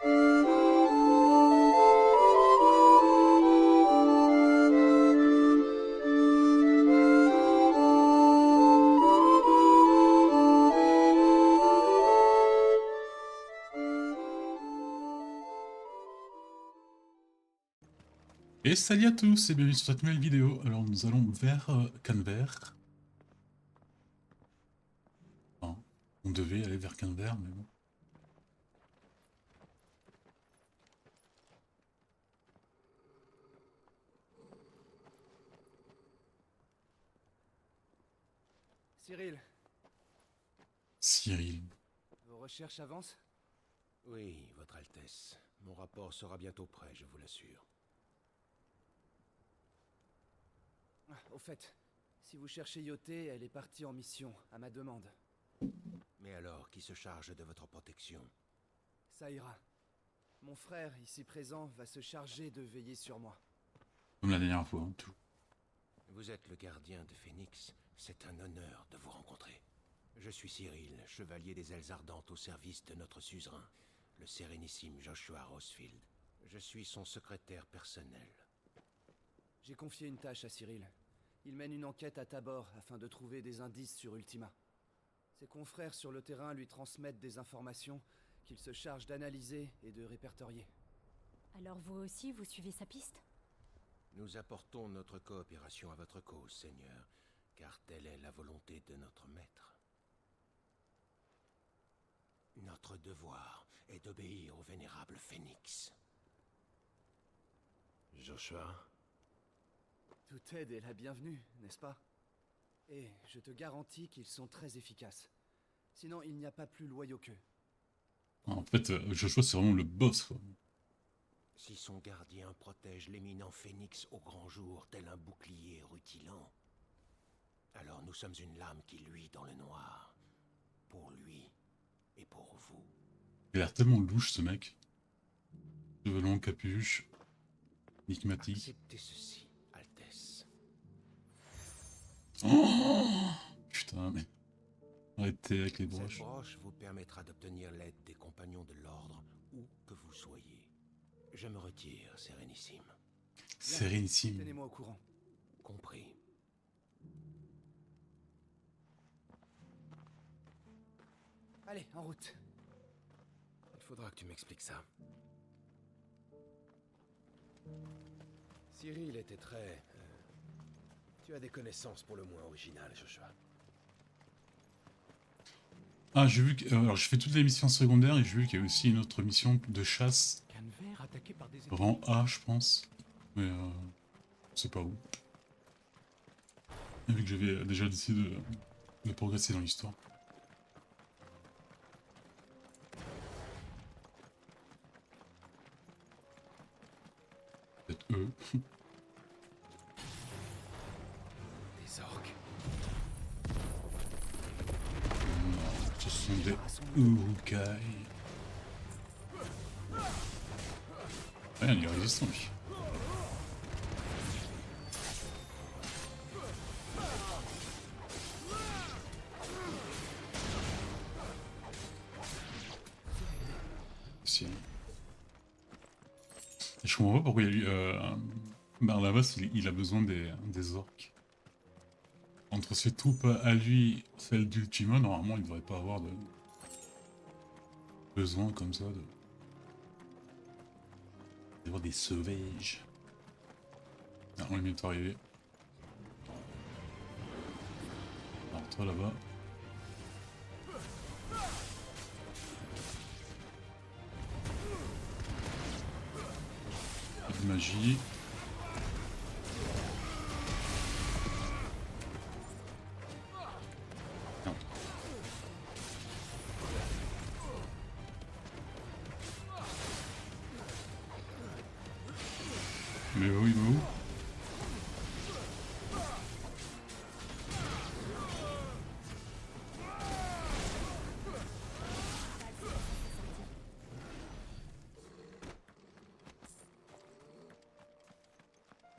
Et salut à tous et bienvenue sur cette nouvelle vidéo. Alors nous allons vers Canver. Enfin, on devait aller vers Canver, mais bon. Cyril, Cyril. vos recherches avancent? Oui, Votre Altesse. Mon rapport sera bientôt prêt, je vous l'assure. Au fait, si vous cherchez Yoté, elle est partie en mission, à ma demande. Mais alors, qui se charge de votre protection? Ça ira. Mon frère, ici présent, va se charger de veiller sur moi. Comme la dernière fois, hein, tout. Vous êtes le gardien de Phénix. C'est un honneur de vous rencontrer. Je suis Cyril, chevalier des ailes ardentes au service de notre suzerain, le sérénissime Joshua Rosefield. Je suis son secrétaire personnel. J'ai confié une tâche à Cyril. Il mène une enquête à Tabor afin de trouver des indices sur Ultima. Ses confrères sur le terrain lui transmettent des informations qu'il se charge d'analyser et de répertorier. Alors vous aussi, vous suivez sa piste? Nous apportons notre coopération à votre cause, Seigneur, car telle est la volonté de notre maître. Notre devoir est d'obéir au vénérable Phénix. Joshua? Toute aide est la bienvenue, n'est-ce pas? Et je te garantis qu'ils sont très efficaces. Sinon, il n'y a pas plus loyaux qu'eux. En fait, Joshua c'est vraiment le boss, quoi. Si son gardien protège l'éminent Phénix au grand jour, tel un bouclier rutilant, alors nous sommes une lame qui luit dans le noir. Pour lui et pour vous. Il a l'air tellement louche, ce mec. Cheveux longs, capuche, enigmatique. Acceptez ceci, Altesse. Oh putain, mais... Arrêtez avec les Cette broches. broche vous permettra d'obtenir l'aide des compagnons de l'ordre, où que vous soyez. Je me retire, Sérénissime. Sérénissime. Tenez-moi au courant. Compris. Allez, en route. Il faudra que tu m'expliques ça. Cyril était très... Tu as des connaissances pour le moins originales, Joshua. Ah, j'ai vu que... alors, je fais toutes les missions secondaires et j'ai vu qu'il y a aussi une autre mission de chasse. Canver attaqué par des... Rang A, je pense. Mais je sais pas où. Et vu que j'avais déjà décidé de progresser dans l'histoire. Peut-être eux. Des orques. Non, ce sont des Urukai. Ouais, il est résistant, lui. Si. Et je comprends pas pourquoi il y a eu... Barnabas, il a besoin des orques. Entre ses troupes à lui, celles d'Ultima, normalement il devrait pas avoir de... besoin comme ça de... d'avoir des sauvages. Ah, on est bientôt arrivé. Alors toi là-bas. Pas de magie. Non. Mais où, il va où?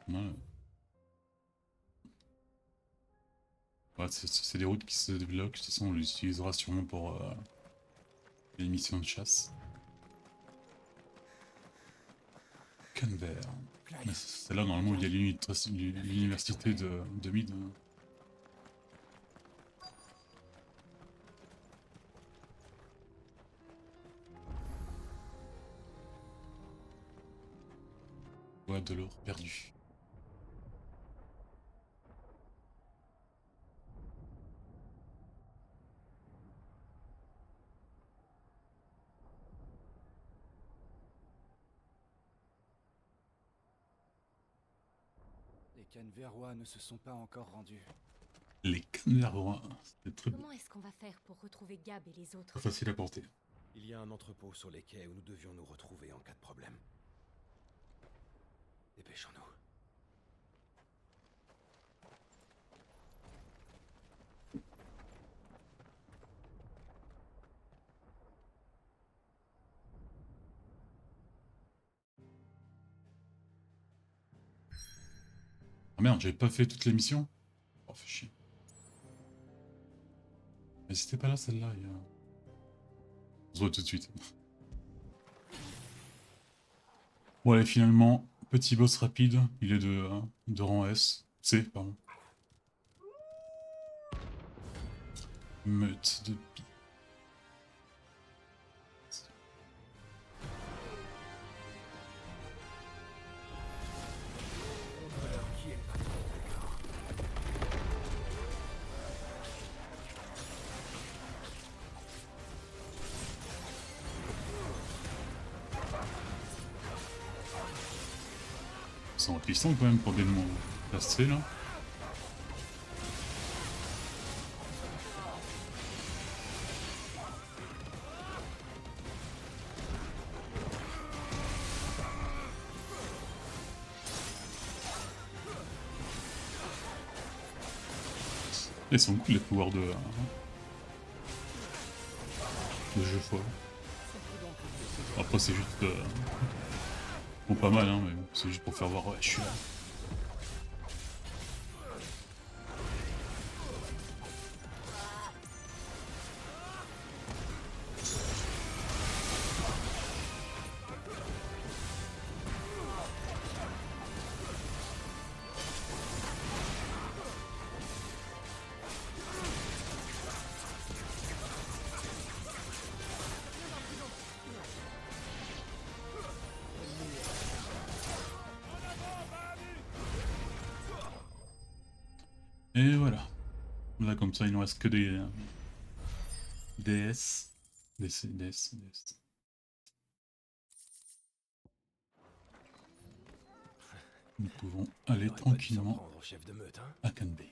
Ouais. Ouais, c'est des routes qui se débloquent, de toute façon on les utilisera sûrement pour les missions de chasse. Canberra. Clive, Mais c'est là normalement où il y a l'université de Mead. Ouais, de l'or perdu. les Canverrois ne se sont pas encore rendus. Les Canberra, c'était très beau. Comment est-ce qu'on va faire pour retrouver Gab et les autres? Pas facile à porter. Il y a un entrepôt sur les quais où nous devions nous retrouver en cas de problème. Dépêchons-nous. Ah merde, j'avais pas fait toutes les missions. Oh, fait chier. Mais c'était pas là celle-là. On se voit tout de suite. Ouais, finalement, petit boss rapide. Il est de rang S. C, pardon. Meute de pi. C'est puissant quand même pour des démons. La C là. Ils sont cool les pouvoirs de jeu folle. Après c'est juste... bon pas mal hein, mais bon, c'est juste pour faire voir ouais je suis là. Et voilà. Là comme ça il ne reste que des DS. DS. Nous pouvons aller tranquillement Au chef de meute, hein. à Canberra.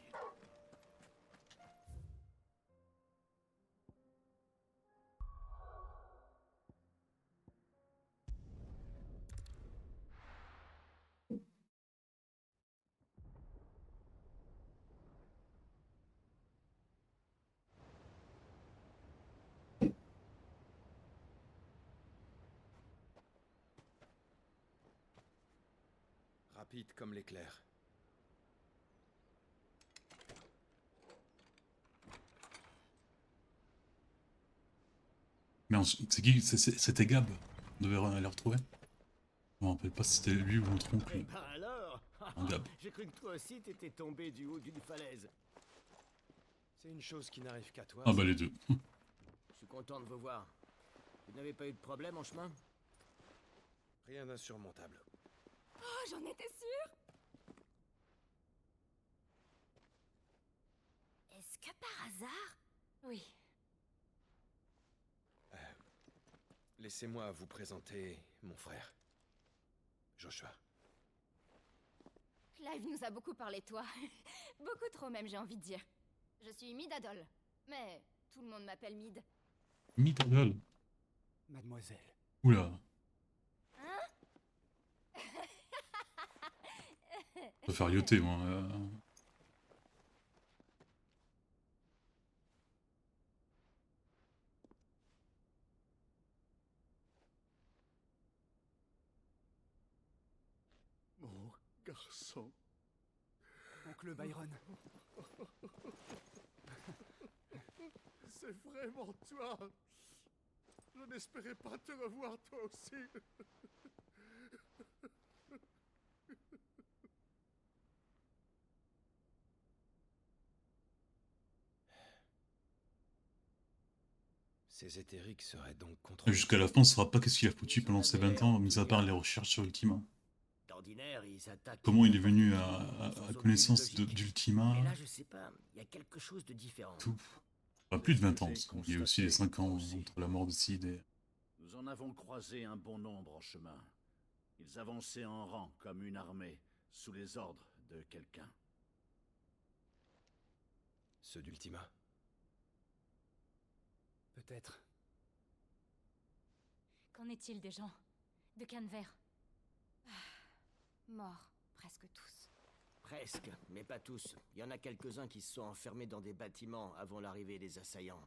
Rapide comme l'éclair. Mais c'est qui? C'était Gab. On devait aller retrouver. Je me rappelle pas si c'était lui ou notre oncle. Eh ben alors Un Gab. J'ai cru que toi aussi t'étais tombé du haut d'une falaise. C'est une chose qui n'arrive qu'à toi. Ah bah les deux. Je suis content de vous voir. Vous n'avez pas eu de problème en chemin? Rien d'insurmontable. Oh, j'en étais sûre! Est-ce que par hasard? Oui. Laissez-moi vous présenter mon frère, Joshua. Clive nous a beaucoup parlé de toi. Beaucoup trop même, j'ai envie de dire. Je suis Midadol. Mais tout le monde m'appelle Mid. Midadol. Mademoiselle. Oula. Je vais faire yoter moi. Mon garçon. Oncle Byron. C'est vraiment toi. Je n'espérais pas te revoir toi aussi. Ces éthériques seraient donc contre... Jusqu'à la fin, on saura pas qu'est-ce qu'il a foutu pendant ces 20 ans, mis à part les recherches sur Ultima. D'ordinaire, ils attaquent... Comment il est venu sans à aucune connaissance logique. d'Ultima, Mais là, je sais pas, il y a quelque chose de différent. tout. Enfin, plus de 20 ans, parce qu'il y a eu aussi les 5 ans entre la mort de Sid et... Nous en avons croisé un bon nombre en chemin. Ils avançaient en rang comme une armée, sous les ordres de quelqu'un. Ceux d'Ultima. Peut-être. Qu'en est-il des gens de Canver? Morts, presque tous. Presque, mais pas tous. Il y en a quelques-uns qui se sont enfermés dans des bâtiments avant l'arrivée des assaillants.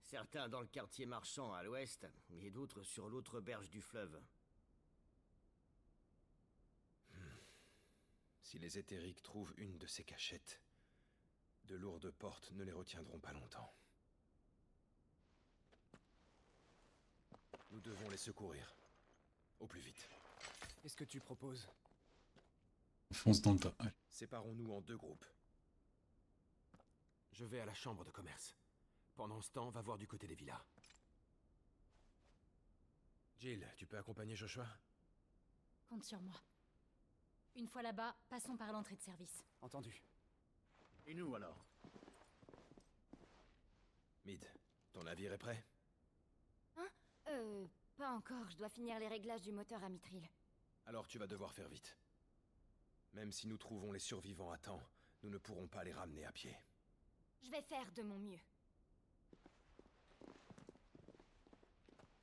Certains dans le quartier marchand à l'ouest, et d'autres sur l'autre berge du fleuve. Si les éthériques trouvent une de ces cachettes, de lourdes portes ne les retiendront pas longtemps. Nous devons les secourir. Au plus vite. Qu'est-ce que tu proposes? Fonce dans le tas. Allez. Séparons-nous en 2 groupes. Je vais à la chambre de commerce. Pendant ce temps, va voir du côté des villas. Jill, tu peux accompagner Joshua? Compte sur moi. Une fois là-bas, passons par l'entrée de service. Entendu. Et nous alors? Mid, ton navire est prêt? Pas encore, je dois finir les réglages du moteur à mitril. Alors tu vas devoir faire vite. Même si nous trouvons les survivants à temps, nous ne pourrons pas les ramener à pied. Je vais faire de mon mieux.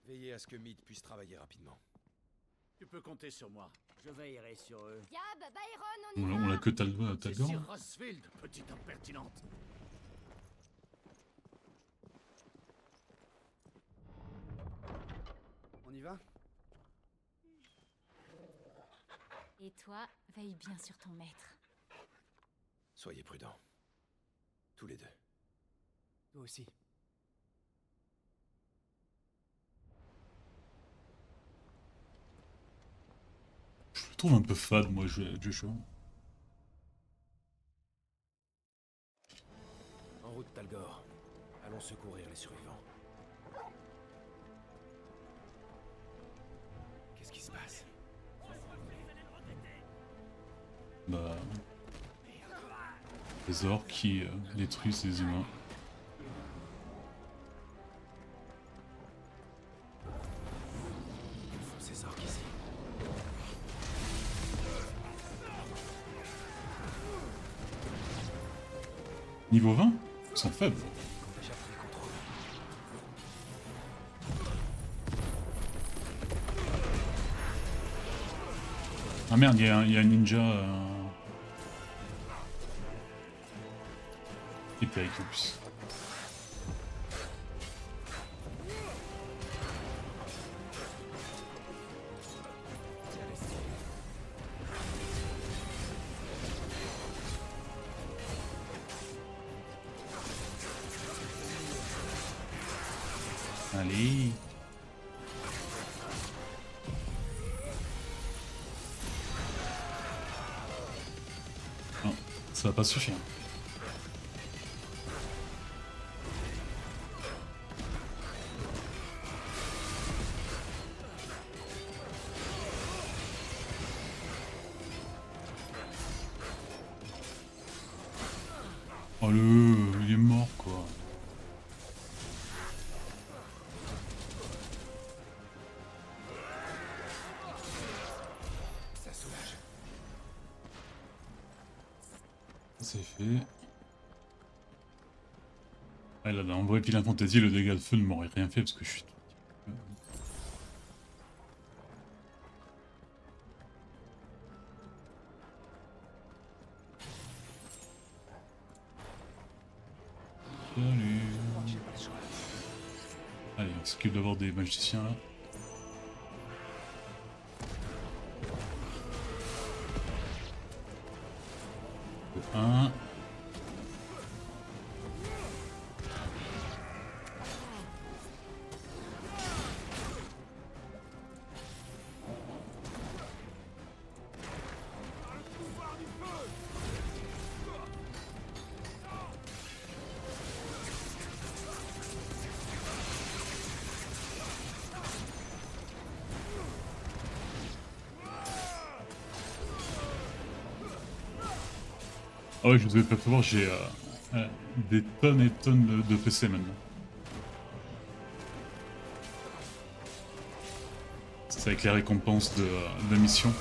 Veillez à ce que Mid puisse travailler rapidement. Tu peux compter sur moi. Je veillerai sur eux. Yab, Byron, on y On va! l'a que C'est Talgor. Sir Rosfield, petite impertinente. On y va? Et toi, veille bien sur ton maître. Soyez prudents. Tous les 2. Toi aussi. Je le trouve un peu fade, moi, Joshua. En route, Talgor. Allons secourir les survivants. Qu'est-ce qui se passe? Bah... Les orques qui détruisent les humains. Que font ces orques ici? Niveau 20, ils sont faibles. Ils ont déjà pris le contrôle. Ah merde, il y a un ninja... Hyperique en plus. Allez. Non, ça va pas suffire. Oh il est mort quoi. Ça soulage. C'est fait. Ouais, là, en vrai, Villain Fantasy, le dégât de feu ne m'aurait rien fait parce que je suis... Salut. Allez, on s'occupe d'avoir des magiciens là. Un. Ah ouais, je vous avais pas fait voir, j'ai des tonnes et tonnes de PC maintenant. C'est avec les récompenses de mission.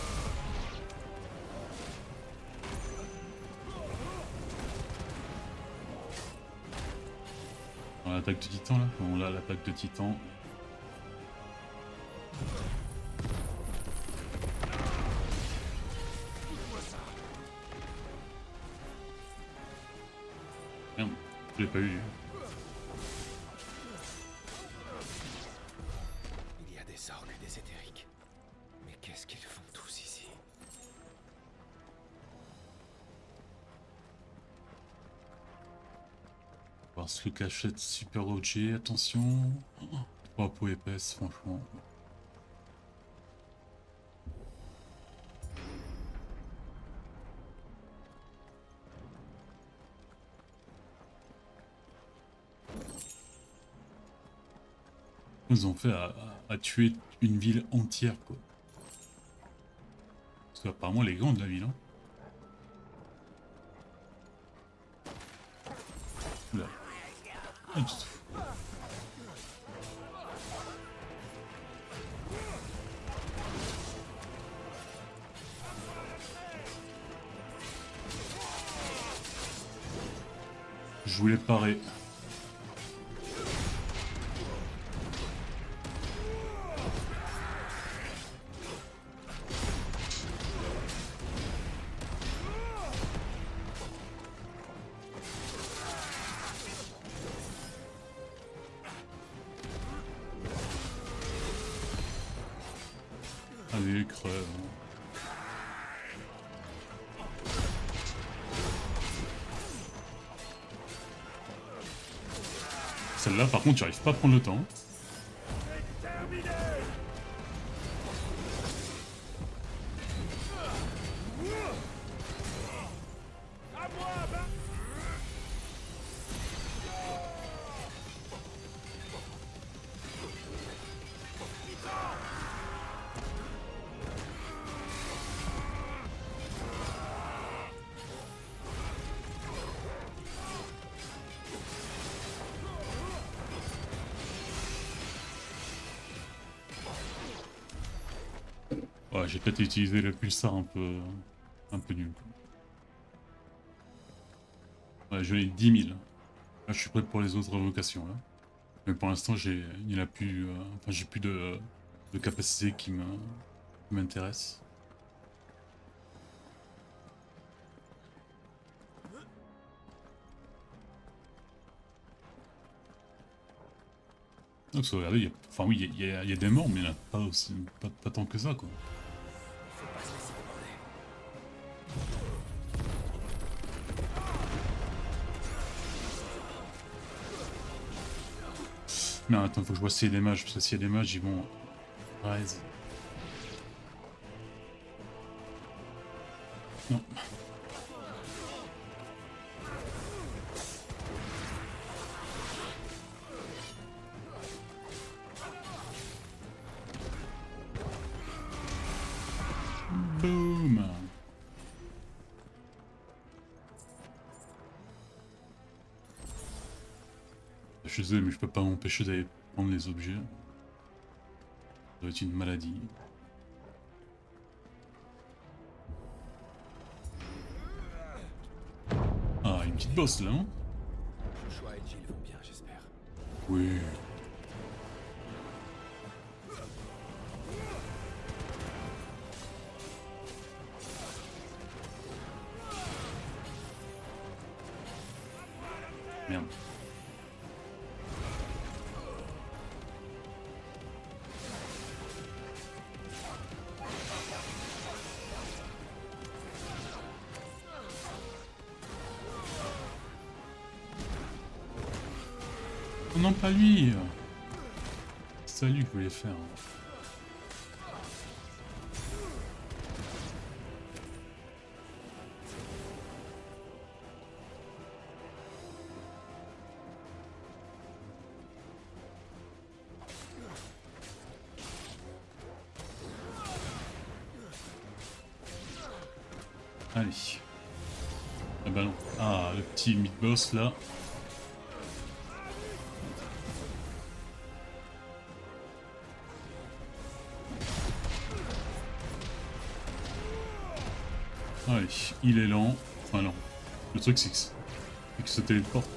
On a l'attaque de titan là. On a l'attaque de titan. Merde, je l'ai pas eu. Il y a des orques et des éthériques. Mais qu'est-ce qu'ils font tous ici? Voir ce que cachette super OG, attention. 3 peaux épaisses, franchement. Ils ont fait à tuer une ville entière, quoi. Parce qu'apparemment elle est grande la ville, hein. Oula. Ah, du tout. Je voulais parer. Allez, crève. Celle-là, par contre, j'arrive pas à prendre le temps. Ouais, j'ai peut-être utilisé le pulsar un peu nul, quoi. Ouais, j'en ai 10 000. Là, je suis prêt pour les autres révocations, là. Mais pour l'instant, il n'y en a plus... enfin, j'ai plus de capacité qui m'intéresse. Donc, regardez, enfin oui, il y a des morts, mais il n'y en a pas, aussi, pas tant que ça, quoi. Faut pas se laisser déborder. Mais attends, faut que je vois s'il y a des mages, parce que s'il y a des mages, ils vont... Rise. Non. Boom. Je suis désolé, mais je peux pas m'empêcher d'aller prendre les objets. Ça doit être une maladie. Ah, une petite bosse là, hein? Joshua et Jill vont bien, j'espère. Oui. Merde. Oh non, pas lui. C'est lui que je voulais faire. Allez. Ah bah non. Ah, le petit mid-boss là. Ouais, il est lent. Enfin non. Le truc c'est que se téléporte.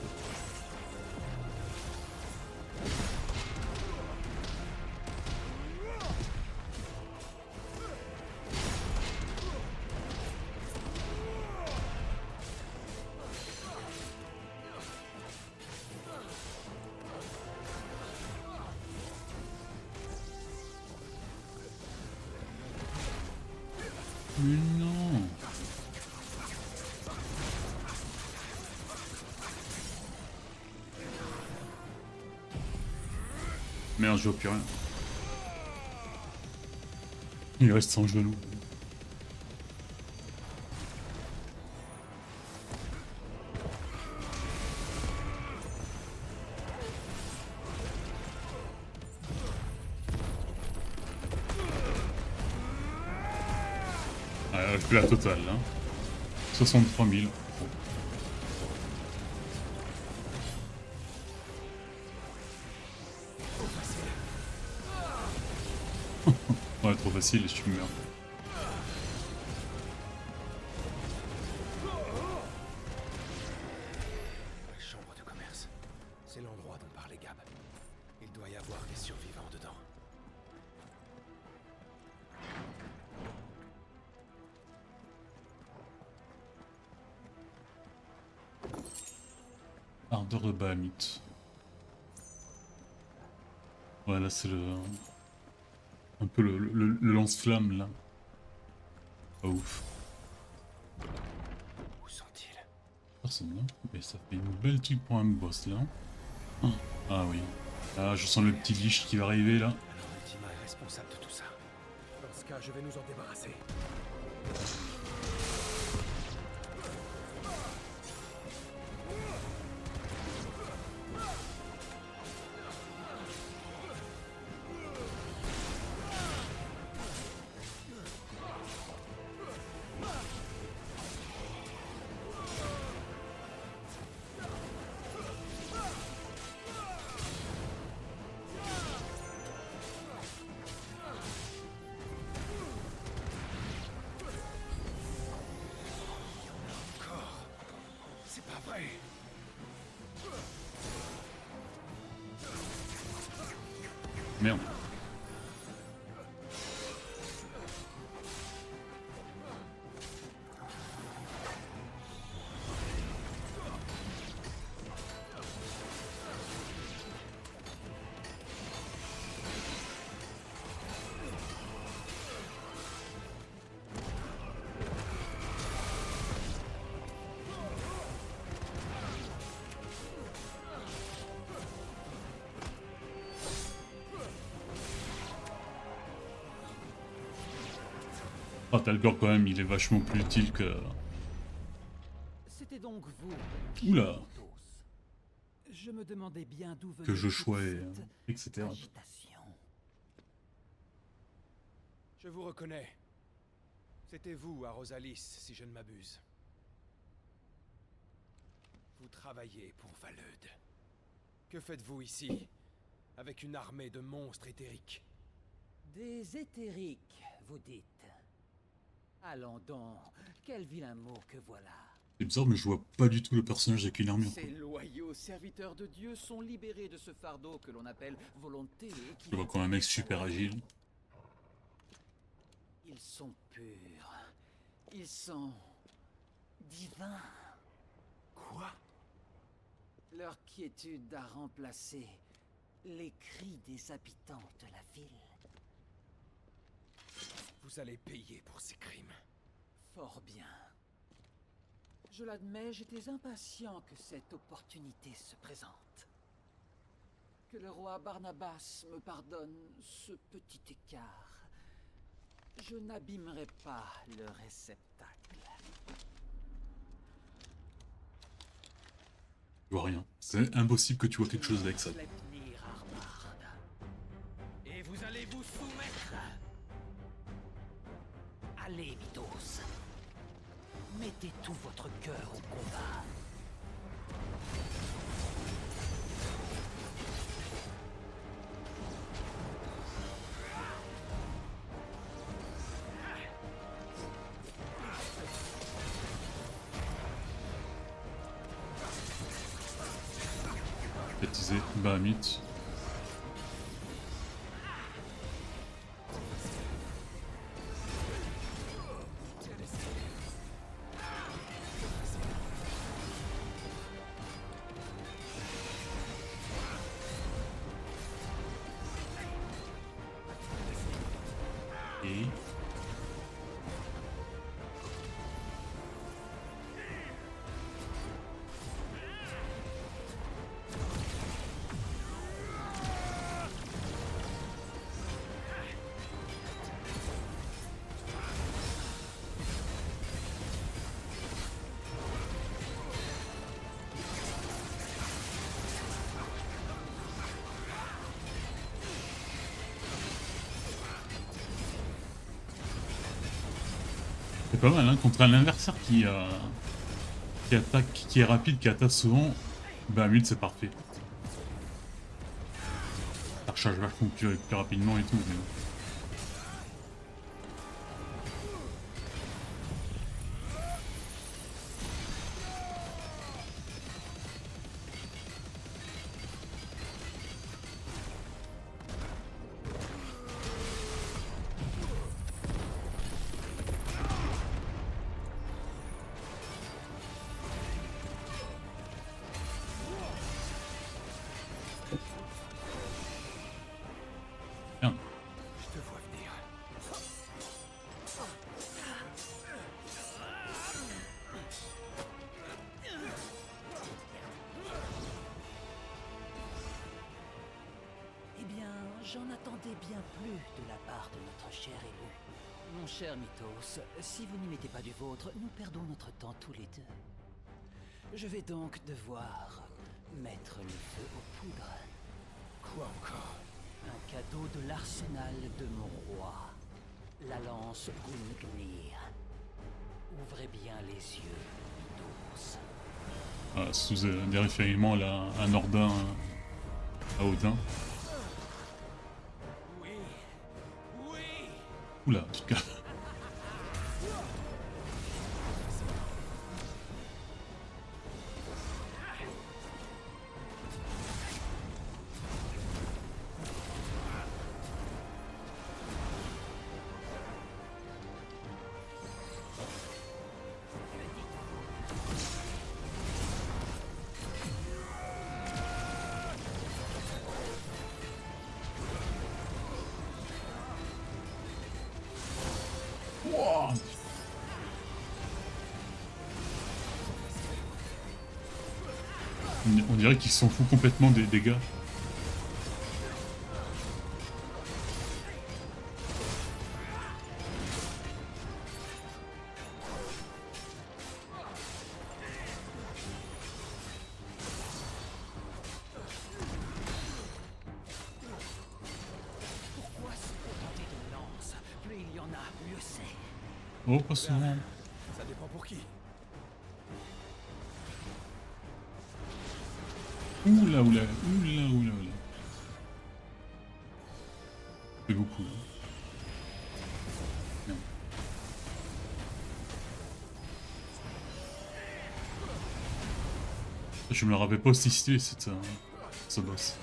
Mais non. Merde, je vois plus rien. Il reste sans genou. Ouais, je fais la totale là. 63 000. Ouais, trop facile, je meurs. La chambre de commerce. C'est l'endroit dont parlait Gab. Il doit y avoir des survivants dedans. Ardeur de Bahamut. Ouais, là c'est le... Un peu le lance-flamme là. Pas ouf. Où sont-ils? Personne là. Mais ça fait une belle truc pour un boss là. Ah, ah oui. Ah, je sens le petit liche qui va arriver là. Alors Ultima est responsable de tout ça. Dans ce cas, je vais nous en débarrasser. C'est pas vrai. Merde. Ah, Talgor quand même, il est vachement plus utile que... C'était donc vous. Oula. Porthos. Je me demandais bien d'où venait Que je toute choisis, cette etc. agitation. Je vous reconnais. C'était vous à Rosalis, si je ne m'abuse. Vous travaillez pour Valeude. Que faites-vous ici, avec une armée de monstres éthériques? Des éthériques, vous dites. Allons donc, quel vilain mot que voilà. C'est bizarre, mais je vois pas du tout le personnage avec une armure. Ces loyaux serviteurs de Dieu sont libérés de ce fardeau que l'on appelle volonté et qui... Je vois comme un mec super agile. Ils sont purs. Ils sont... divins. Quoi? Leur quiétude a remplacé les cris des habitants de la ville. Vous allez payer pour ces crimes. Fort bien. Je l'admets, j'étais impatient que cette opportunité se présente. Que le roi Barnabas me pardonne ce petit écart. Je n'abîmerai pas le réceptacle. Je vois rien. C'est impossible que tu vois quelque chose avec ça. Sleipnir Arbard. Et vous allez vous soumettre. Allez, Mythos. Mettez tout votre cœur au combat. Baptisé Bahamut. Et c'est pas mal, hein, contre un adversaire qui attaque, qui est rapide, qui attaque souvent. Bahamut, c'est parfait. Ça recharge vachement plus rapidement et tout. Mais... Bien. Je te vois venir. Eh bien, j'en attendais bien plus de la part de notre cher élu. Mon cher Mythos, si vous n'y mettez pas du vôtre, nous perdons notre temps tous les deux. Je vais donc devoir mettre le feu aux poudres. Quoi encore? Un cadeau de l'arsenal de mon roi. La lance Gungnir. Ouvrez bien les yeux, Mythos. Ah, sous des références là, à Nordin, à Odin. Oui. Oui. Oula, tu te calmes. Wouah. On dirait qu'ils s'en foutent complètement des dégâts. Pourquoi se contenter de lance? Plus il y en a, mieux c'est. Oh, pas souvent. Ça dépend pour qui. Oula, oula, oula, oula, oula. Ça fait beaucoup. Hein. Merde. Je me la rappelle pas aussi située cette ce boss.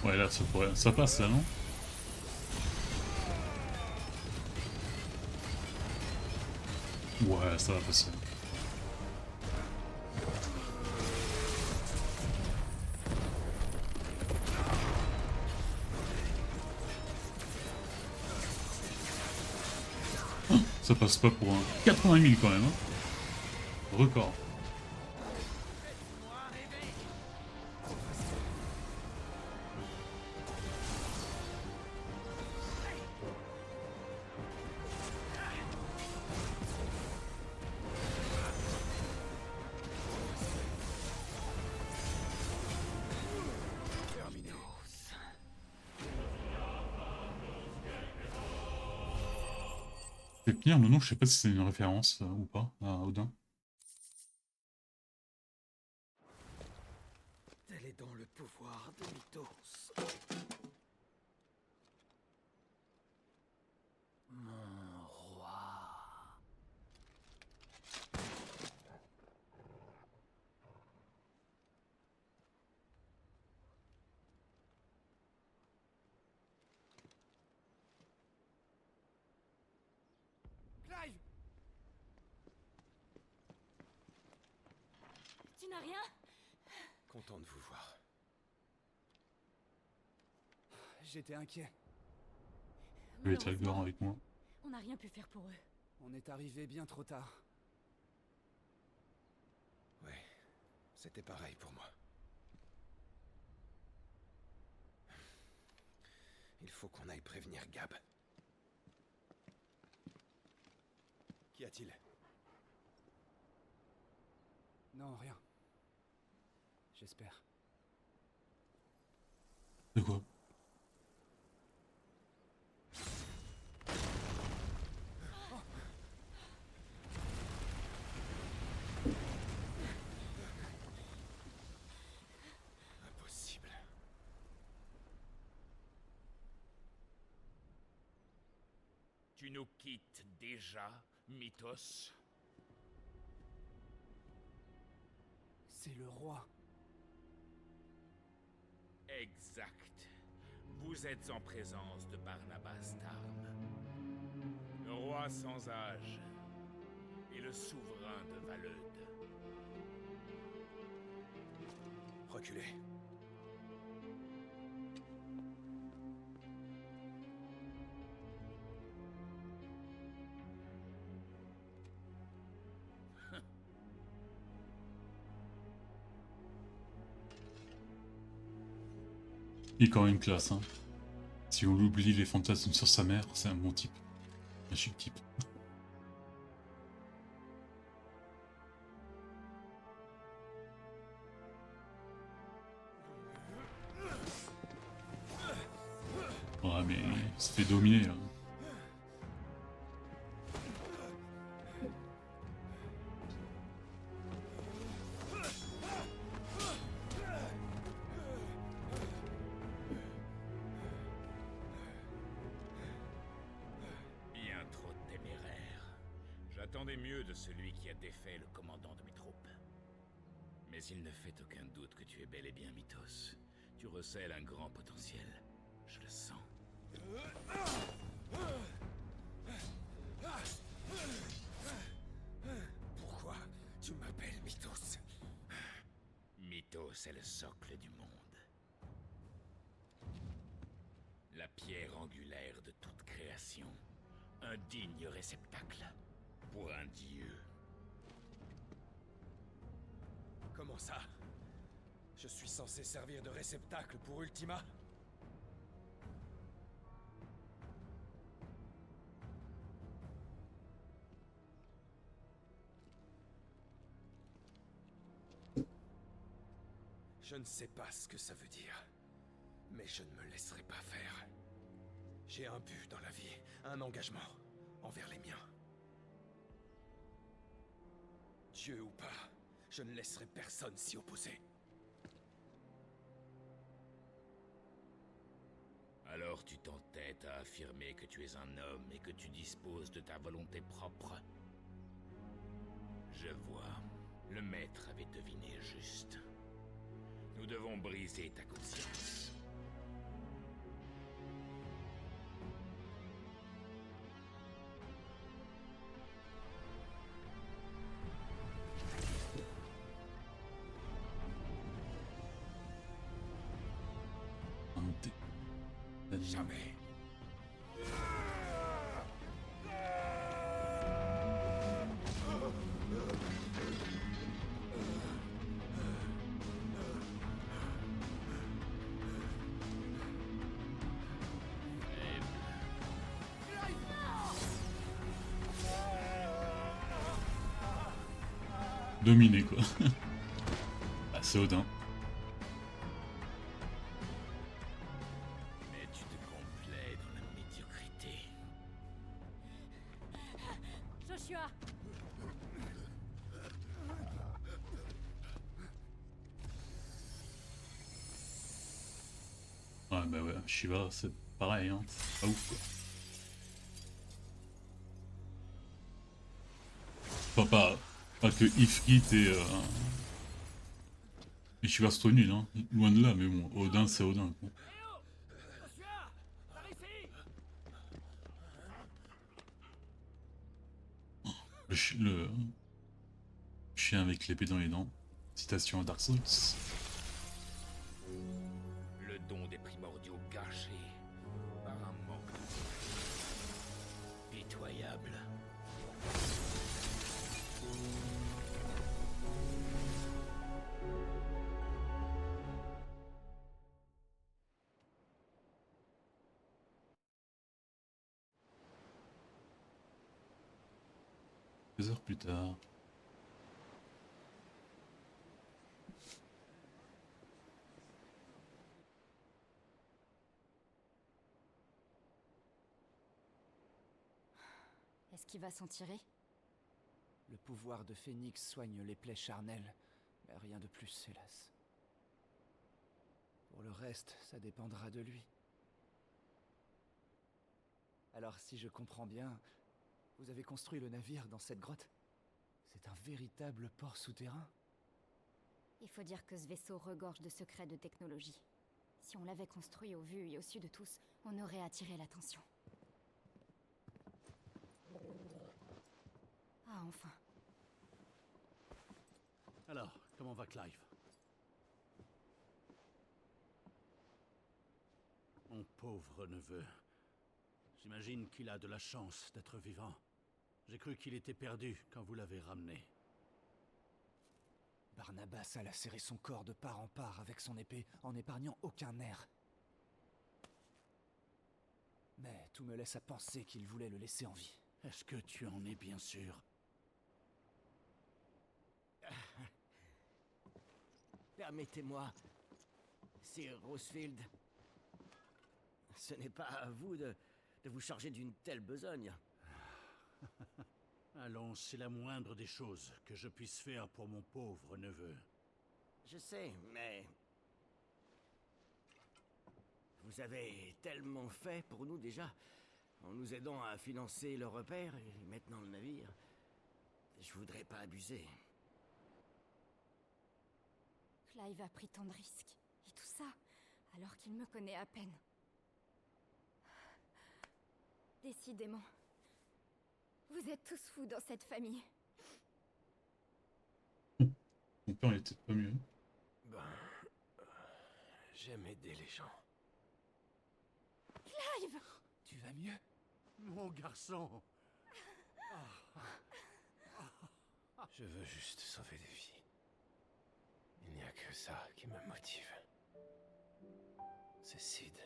Ouais, là, ça passe, là, non? Ouais, ça va passer. Ça passe pas pour un 80 000 quand même. Hein. Record. Pépinière, non, je sais pas si c'est une référence ou pas à Odin. Tel est donc le pouvoir de Mythos. Mon roi. Clive! Tu n'as rien? Content de vous voir. J'étais inquiet. Je vais être Malheureusement, Igor avec moi. on n'a rien pu faire pour eux. On est arrivé bien trop tard. Ouais, c'était pareil pour moi. Il faut qu'on aille prévenir Gab. Qu'y a-t-il? Non, rien. J'espère. De quoi? Impossible. Tu nous quittes déjà, Mythos? C'est le roi. Exact. Vous êtes en présence de Barnabas Tarn, le roi sans âge et le souverain de Valeude. Reculez. Il est quand même classe, hein. Si on oublie les fantasmes sur sa mère, c'est un bon type. Un chic type. Ouais, mais il se fait dominer, là. Bien trop téméraire. J'attendais mieux de celui qui a défait le commandant de mes troupes. Mais il ne fait aucun doute que tu es bel et bien Mythos. Tu recèles un grand potentiel. Je le sens. Pourquoi tu m'appelles Mythos? Mythos est le socle du monde. La pierre angulaire de toute création. Un digne réceptacle pour un dieu. Comment ça? Je suis censé servir de réceptacle pour Ultima? Je ne sais pas ce que ça veut dire, mais je ne me laisserai pas faire. J'ai un but dans la vie, un engagement envers les miens. Dieu ou pas, je ne laisserai personne s'y opposer. Alors tu t'entêtes à affirmer que tu es un homme et que tu disposes de ta volonté propre. Je vois. Le maître avait deviné juste. Nous devons briser ta conscience. Jamais. dominé quoi. Bah, c'est Odin. Mais tu te complais dans la médiocrité. Joshua! Ouais, bah ouais, Shiva, c'est pareil, hein. C'est pas ouf, quoi. Enfin, pas que Ifrit et Shiva sont nuls, hein. Loin de là, mais bon, Odin, c'est Odin, quoi. Le chien avec l'épée dans les dents. Citation à Dark Souls. Le don des primordiaux gâché par un manque de... Pitoyable. Deux heures plus tard. Est-ce qu'il va s'en tirer? Le pouvoir de Phénix soigne les plaies charnelles, mais rien de plus, hélas. Pour le reste, ça dépendra de lui. Alors si je comprends bien, vous avez construit le navire dans cette grotte? C'est un véritable port souterrain? Il faut dire que ce vaisseau regorge de secrets de technologie. Si on l'avait construit au vu et au su de tous, on aurait attiré l'attention. Ah, enfin. Alors, comment va Clive? Mon pauvre neveu. J'imagine qu'il a de la chance d'être vivant. J'ai cru qu'il était perdu quand vous l'avez ramené. Barnabas a lacéré son corps de part en part avec son épée en n'épargnant aucun nerf. Mais tout me laisse à penser qu'il voulait le laisser en vie. Est-ce que tu en es bien sûr? Permettez-moi, Sir Rosefield. Ce n'est pas à vous de vous charger d'une telle besogne. Allons, c'est la moindre des choses que je puisse faire pour mon pauvre neveu. Je sais, mais... Vous avez tellement fait pour nous déjà, en nous aidant à financer le repère et maintenant le navire. Je voudrais pas abuser. Clive a pris tant de risques, et tout ça, alors qu'il me connaît à peine. Décidément, vous êtes tous fous dans cette famille. Mon père, il était pas mieux. Ben... j'aime aider les gens. Clive! Tu vas mieux? Mon garçon! Je veux juste sauver des vies. Il n'y a que ça qui me motive. C'est Sid.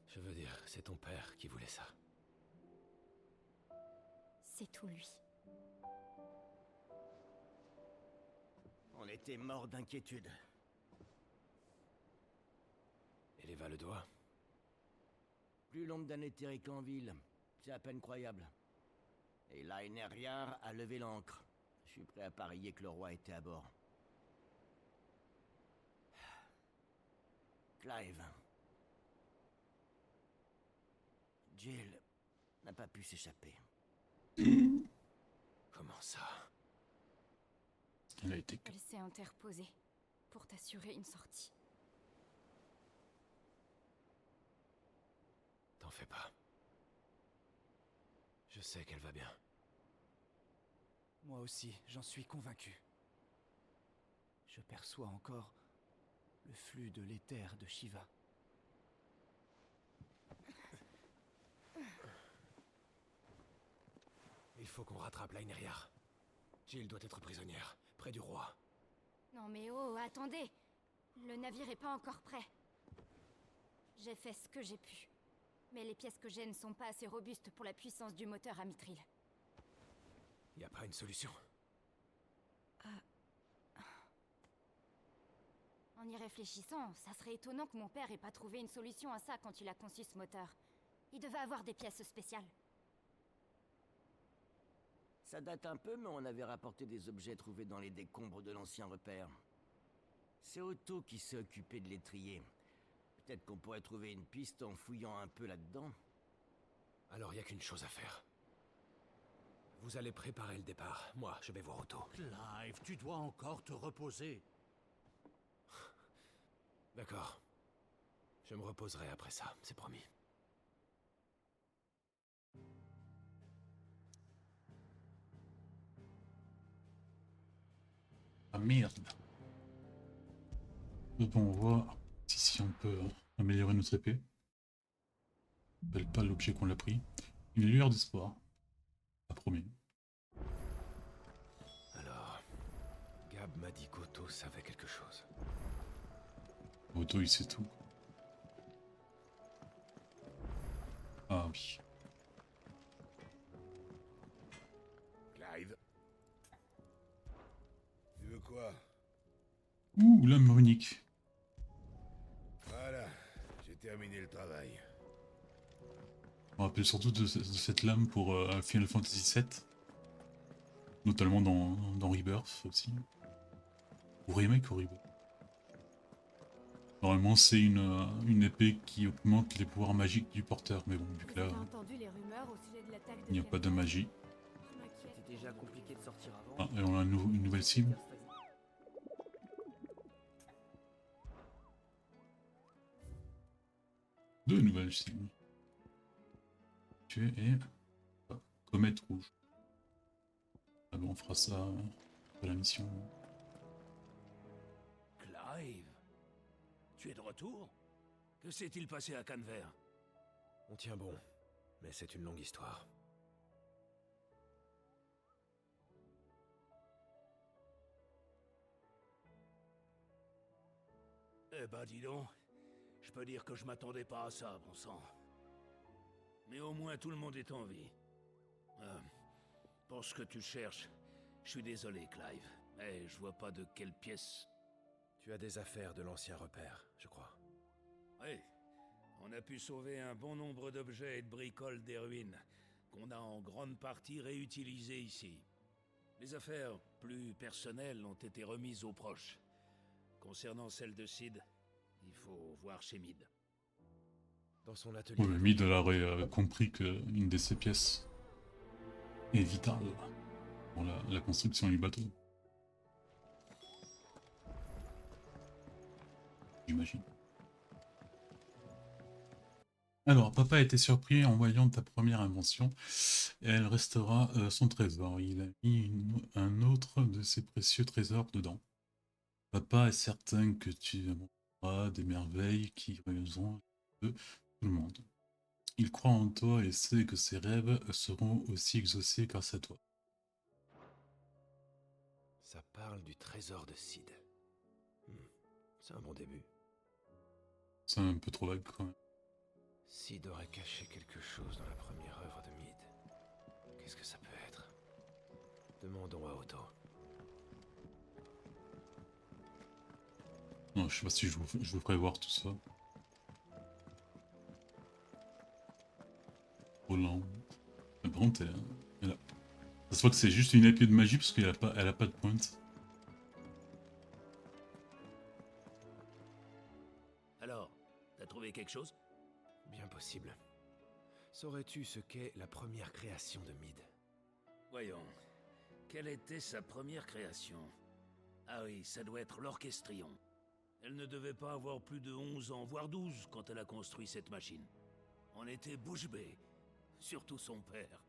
Je veux dire, c'est ton père qui voulait ça. C'est tout lui. On était morts d'inquiétude. Et les Valedois? Plus l'ombre d'un éthérique en ville, c'est à peine croyable. Et là, Nériard a levé l'ancre. Je suis prêt à parier que le roi était à bord. Clive. Jill n'a pas pu s'échapper. Comment ça? Elle a été... Elle s'est interposée pour t'assurer une sortie. T'en fais pas. Je sais qu'elle va bien. Moi aussi, j'en suis convaincu. Je perçois encore le flux de l'éther de Shiva. Il faut qu'on rattrape Laineriar. Jill doit être prisonnière, près du roi. Non mais oh, attendez! Le navire est pas encore prêt. J'ai fait ce que j'ai pu. Mais les pièces que j'ai ne sont pas assez robustes pour la puissance du moteur à mitril. Y a pas une solution? En y réfléchissant, ça serait étonnant que mon père ait pas trouvé une solution à ça quand il a conçu ce moteur. Il devait avoir des pièces spéciales. Ça date un peu, mais on avait rapporté des objets trouvés dans les décombres de l'ancien repère. C'est Otto qui s'est occupé de les trier. Peut-être qu'on pourrait trouver une piste en fouillant un peu là-dedans. Alors y a qu'une chose à faire. Vous allez préparer le départ. Moi, je vais voir Otto. Clive, tu dois encore te reposer. D'accord. Je me reposerai après ça, c'est promis. Ah merde. Donc on voit si on peut améliorer notre épée. On appelle pas l'objet qu'on l'a pris. Une lueur d'espoir. Ça promet. Alors, Gab m'a dit qu'Otto savait quelque chose. Otto il sait tout. Ah oui. Clive. Tu veux quoi? Ouh, l'âme runique. Voilà, j'ai terminé le travail. On rappelle surtout de cette lame pour Final Fantasy VII. Notamment dans Rebirth aussi. Ou Remake ou Rebirth. Normalement c'est une épée qui augmente les pouvoirs magiques du porteur. Mais bon, vu que là, il n'y a pas de magie. C'était déjà compliqué de sortir avant. Ah, et on a une nouvelle cible. Deux nouvelles cibles. Tu es comète rouge. Ah bon, on fera ça pour la mission. Clive, tu es de retour? Que s'est-il passé à Canver? On tient bon, mais c'est une longue histoire. Eh ben dis donc, je peux dire que je m'attendais pas à ça, bon sang. Mais au moins tout le monde est en vie. Pour ce que tu cherches, je suis désolé, Clive, mais je vois pas de quelle pièce... Tu as des affaires de l'ancien repère, je crois. Oui, on a pu sauver un bon nombre d'objets et de bricoles des ruines, qu'on a en grande partie réutilisés ici. Les affaires plus personnelles ont été remises aux proches. Concernant celle de Sid, il faut voir chez Mid. Dans son atelier... Oui, mais Mid elle aurait compris qu'une de ces pièces est vitale pour la construction du bateau. J'imagine. Alors, papa a été surpris en voyant ta première invention et elle restera son trésor. Il a mis un autre de ses précieux trésors dedans. Papa est certain que tu montreras des merveilles qui réaliseront de tout le monde. Il croit en toi et sait que ses rêves seront aussi exaucés grâce à toi. Ça parle du trésor de Sid. C'est un bon début. C'est un peu trop vague quand même. Sid aurait caché quelque chose dans la première œuvre de Mid. Qu'est-ce que ça peut être? Demandons à Otto. Non, je sais pas si je vous ferai voir tout ça. Trop lent. Mais par contre, ça se voit que c'est juste une épée de magie parce qu'elle a pas de pointe. Alors, t'as trouvé quelque chose? Bien possible. Saurais-tu ce qu'est la première création de Mid? Voyons. Quelle était sa première création? Ah oui, ça doit être l'Orchestrion. Elle ne devait pas avoir plus de 11 ans, voire 12, quand elle a construit cette machine. On était bouche bée. Surtout son père.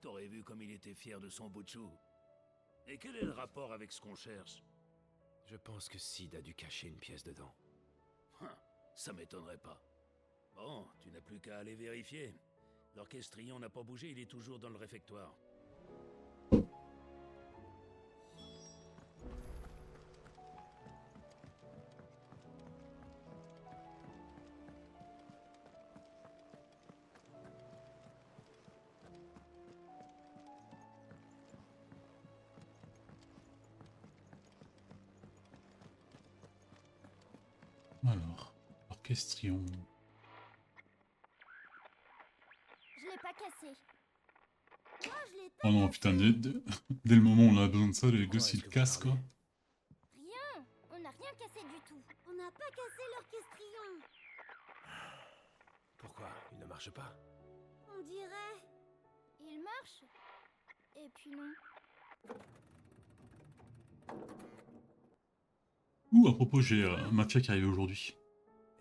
T'aurais vu comme il était fier de son bout de chou. Et quel est le rapport avec ce qu'on cherche? Je pense que Sid a dû cacher une pièce dedans. Ça m'étonnerait pas. Bon, tu n'as plus qu'à aller vérifier. L'Orchestrion n'a pas bougé, il est toujours dans le réfectoire. Orchestrion. Je l'ai pas cassé. Moi, je l'ai Oh non, putain, dès le moment où on a besoin de ça, le Pourquoi gosse est-ce il que vous casse parlez quoi. Rien. On n'a rien cassé du tout. On n'a pas cassé l'orchestrion. Pourquoi? Il ne marche pas? On dirait... Il marche. Et puis non. Ouh, à propos, j'ai Mafia qui arrive aujourd'hui.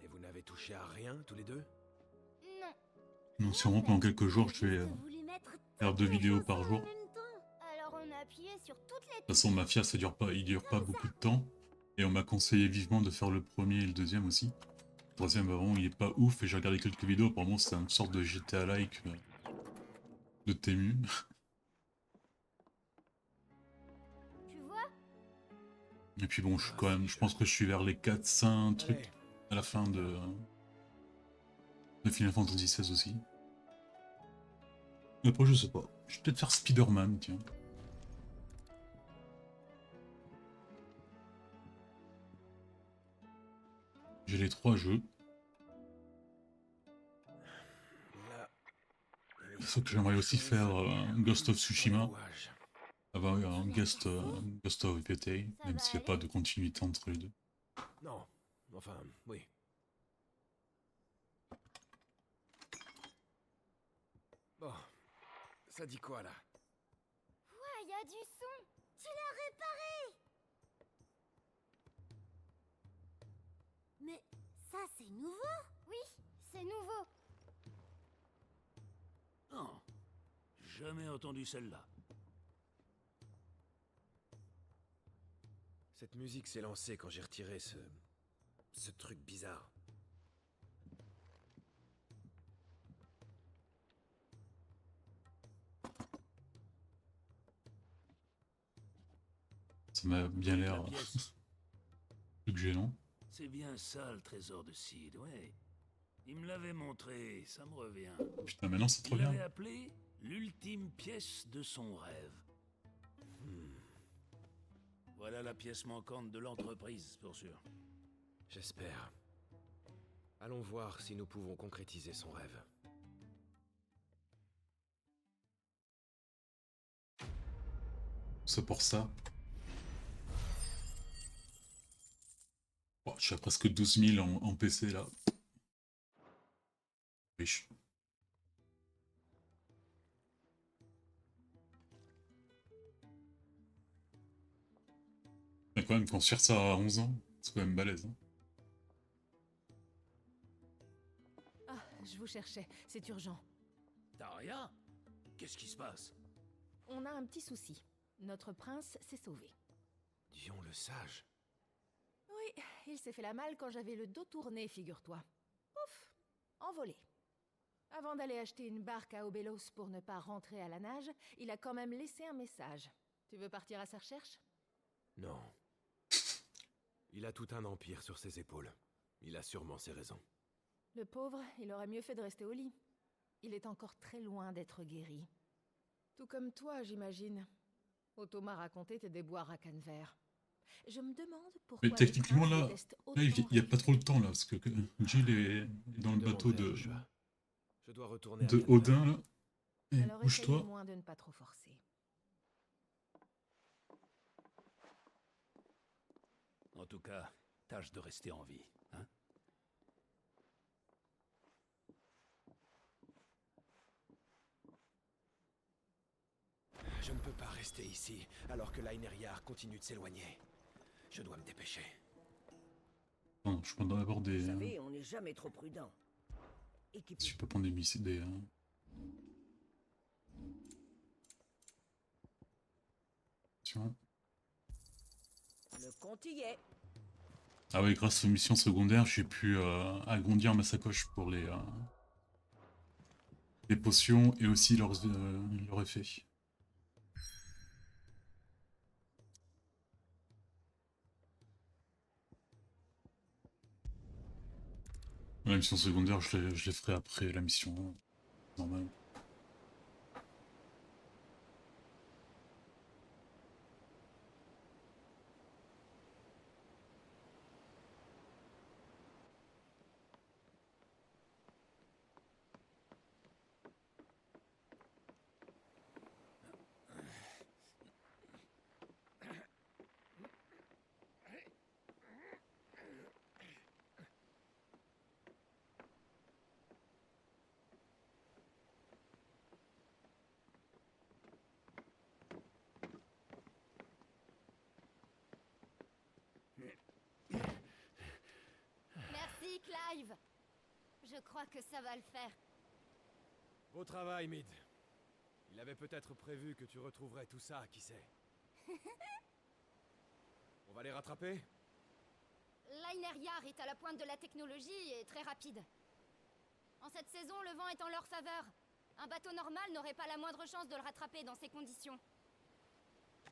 Et vous n'avez touché à rien, tous les deux? Non. Donc sûrement pendant quelques jours, je vais Juste voulu mettre faire toutes 2 les vidéos chansons par en jour. De même temps. Alors on a appuyé sur toutes les toute façon, Mafia, ça dure pas, il dure pas beaucoup de temps. Et on m'a conseillé vivement de faire le premier et le deuxième aussi. Le troisième, vraiment, il est pas ouf. Et j'ai regardé quelques vidéos. Apparemment, c'est une sorte de GTA-like de Temu. Tu vois? Et puis bon, je suis quand même, je pense que je suis vers les 4-5 trucs Allez. à la fin de Final Fantasy XVI aussi. Mais après, je sais pas. Je vais peut-être faire Spider-Man, tiens. J'ai les 3 jeux. Là... Sauf que j'aimerais aussi faire Ghost of Tsushima. Rouage. Avoir un Ghost of VT, Ça même va s'il n'y a pas aller de continuité entre les deux. Non, enfin, oui. Bon, ça dit quoi là? Ouais, y a du son. Tu l'as réparé. Mais ça, c'est nouveau. Oui, c'est nouveau. Non. Jamais entendu celle-là. Cette musique s'est lancée quand j'ai retiré ce truc bizarre. Ça m'a bien La l'air pièce. plus que gênant. C'est bien ça le trésor de Sid, ouais. Il me l'avait montré, ça me revient. Putain, maintenant c'est trop Il l'avait bien. appelé l'ultime pièce de son rêve. Voilà la pièce manquante de l'entreprise, pour sûr. J'espère. Allons voir si nous pouvons concrétiser son rêve. C'est pour ça. Oh, je suis à presque 12 000 en PC là. Riche. Mais quand même, construire ça à 11 ans, c'est quand même balèze. Hein. Ah, je vous cherchais, c'est urgent. Taria? Qu'est-ce qui se passe? On a un petit souci. Notre prince s'est sauvé. Dion le sage. Oui, il s'est fait la malle quand j'avais le dos tourné, figure-toi. Ouf, envolé. Avant d'aller acheter une barque à Obelos pour ne pas rentrer à la nage, il a quand même laissé un message. Tu veux partir à sa recherche? Non. Il a tout un empire sur ses épaules. Il a sûrement ses raisons. Le pauvre, il aurait mieux fait de rester au lit. Il est encore très loin d'être guéri. Tout comme toi, j'imagine. Otto m'a raconté tes déboires à Canver. Je me demande pourquoi... Mais techniquement le prince là, déteste il n'y a pas autant trop le temps là, parce que Jill est dans le Je bateau demanderai à de Joshua. Je dois retourner à de Canberra. Odin là. Et Alors essaye au bouge-toi. moins de ne pas trop forcer. En tout cas, tâche de rester en vie, hein? Je ne peux pas rester ici, alors que l'Aineriar continue de s'éloigner. Je dois me dépêcher. Non, je prends d'abord Vous des. savez, on n'est jamais trop prudent. Équipez. Je peux prendre des missiles, des. Tiens. Le compte y est. Ah ouais, grâce aux missions secondaires, j'ai pu agrandir ma sacoche pour les potions et aussi leur effet. La mission secondaire, je les ferai après la mission normale. Je crois que ça va le faire. Beau travail, Mid. Il avait peut-être prévu que tu retrouverais tout ça, qui sait. On va les rattraper? Liner Yar est à la pointe de la technologie et très rapide. En cette saison, le vent est en leur faveur. Un bateau normal n'aurait pas la moindre chance de le rattraper dans ces conditions.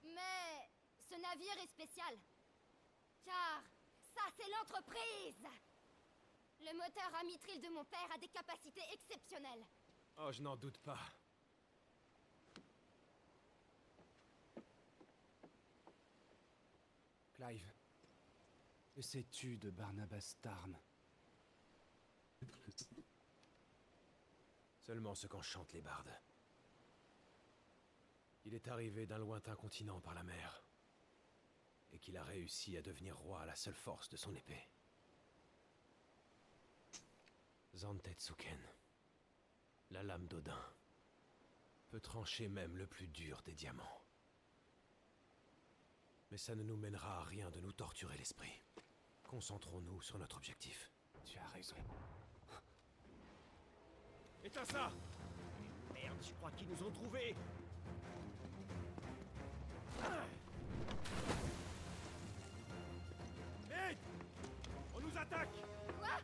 Mais ce navire est spécial. Car ça, c'est l'entreprise! Le moteur à mitril de mon père a des capacités exceptionnelles. Oh, je n'en doute pas. Clive, que sais-tu de Barnabas Tarn? Seulement ce qu'en chantent les bardes. Il est arrivé d'un lointain continent par la mer, et qu'il a réussi à devenir roi à la seule force de son épée. Zantetsuken, la lame d'Odin, peut trancher même le plus dur des diamants. Mais ça ne nous mènera à rien de nous torturer l'esprit. Concentrons-nous sur notre objectif. Tu as raison. Éteins ça! Merde, je crois qu'ils nous ont trouvés. Hé! On nous attaque! Quoi?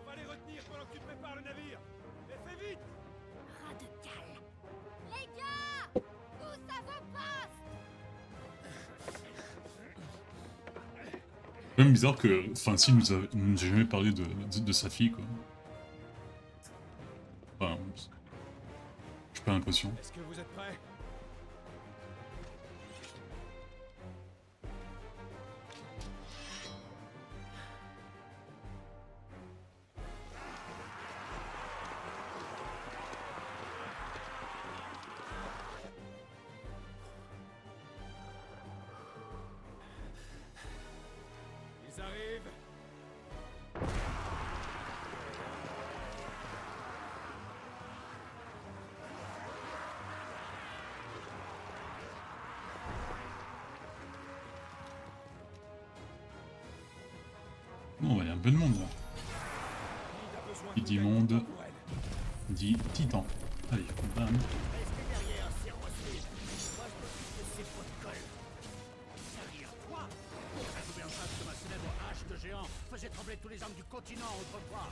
On va les retenir pendant que tu prépares le navire! Mais fais vite! Ras de cale! Les gars! Tous à vos postes! C'est même bizarre que Fancy nous a jamais parlé de sa fille, quoi. Enfin, j'ai pas l'impression. Est-ce que vous êtes prêts? Ils arrivent. Bon, il y a un peu de monde là. Qui dit monde, dit titan. Allez, bam. Restez derrière, c'est Rossfield. Moi, je m'occupe de ces pots de colle. Derrière toi? Je me souviens pas que ma célèbre hache de géant faisait trembler tous les hommes du continent autrefois.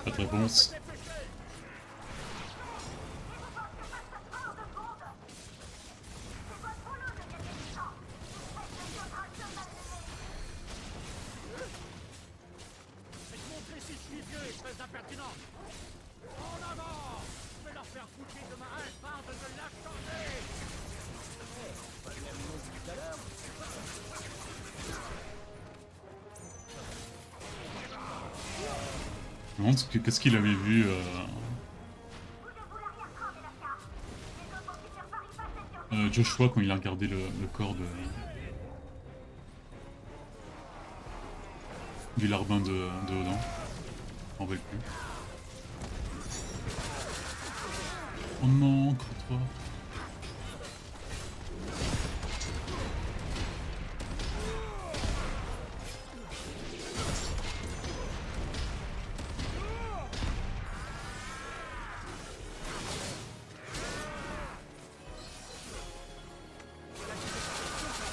Pas de réponse. Faites montrer si je suis vieux, espèce d'impertinent. En avant! Je vais leur faire foutre de ma hallebarde de l'acharner! Pas le même nom que tout à l'heure. Je me demande qu'est-ce qu'il avait vu. Joshua quand il a regardé le corps du larbin de Odin. On va le plus. Oh non, creux-toi.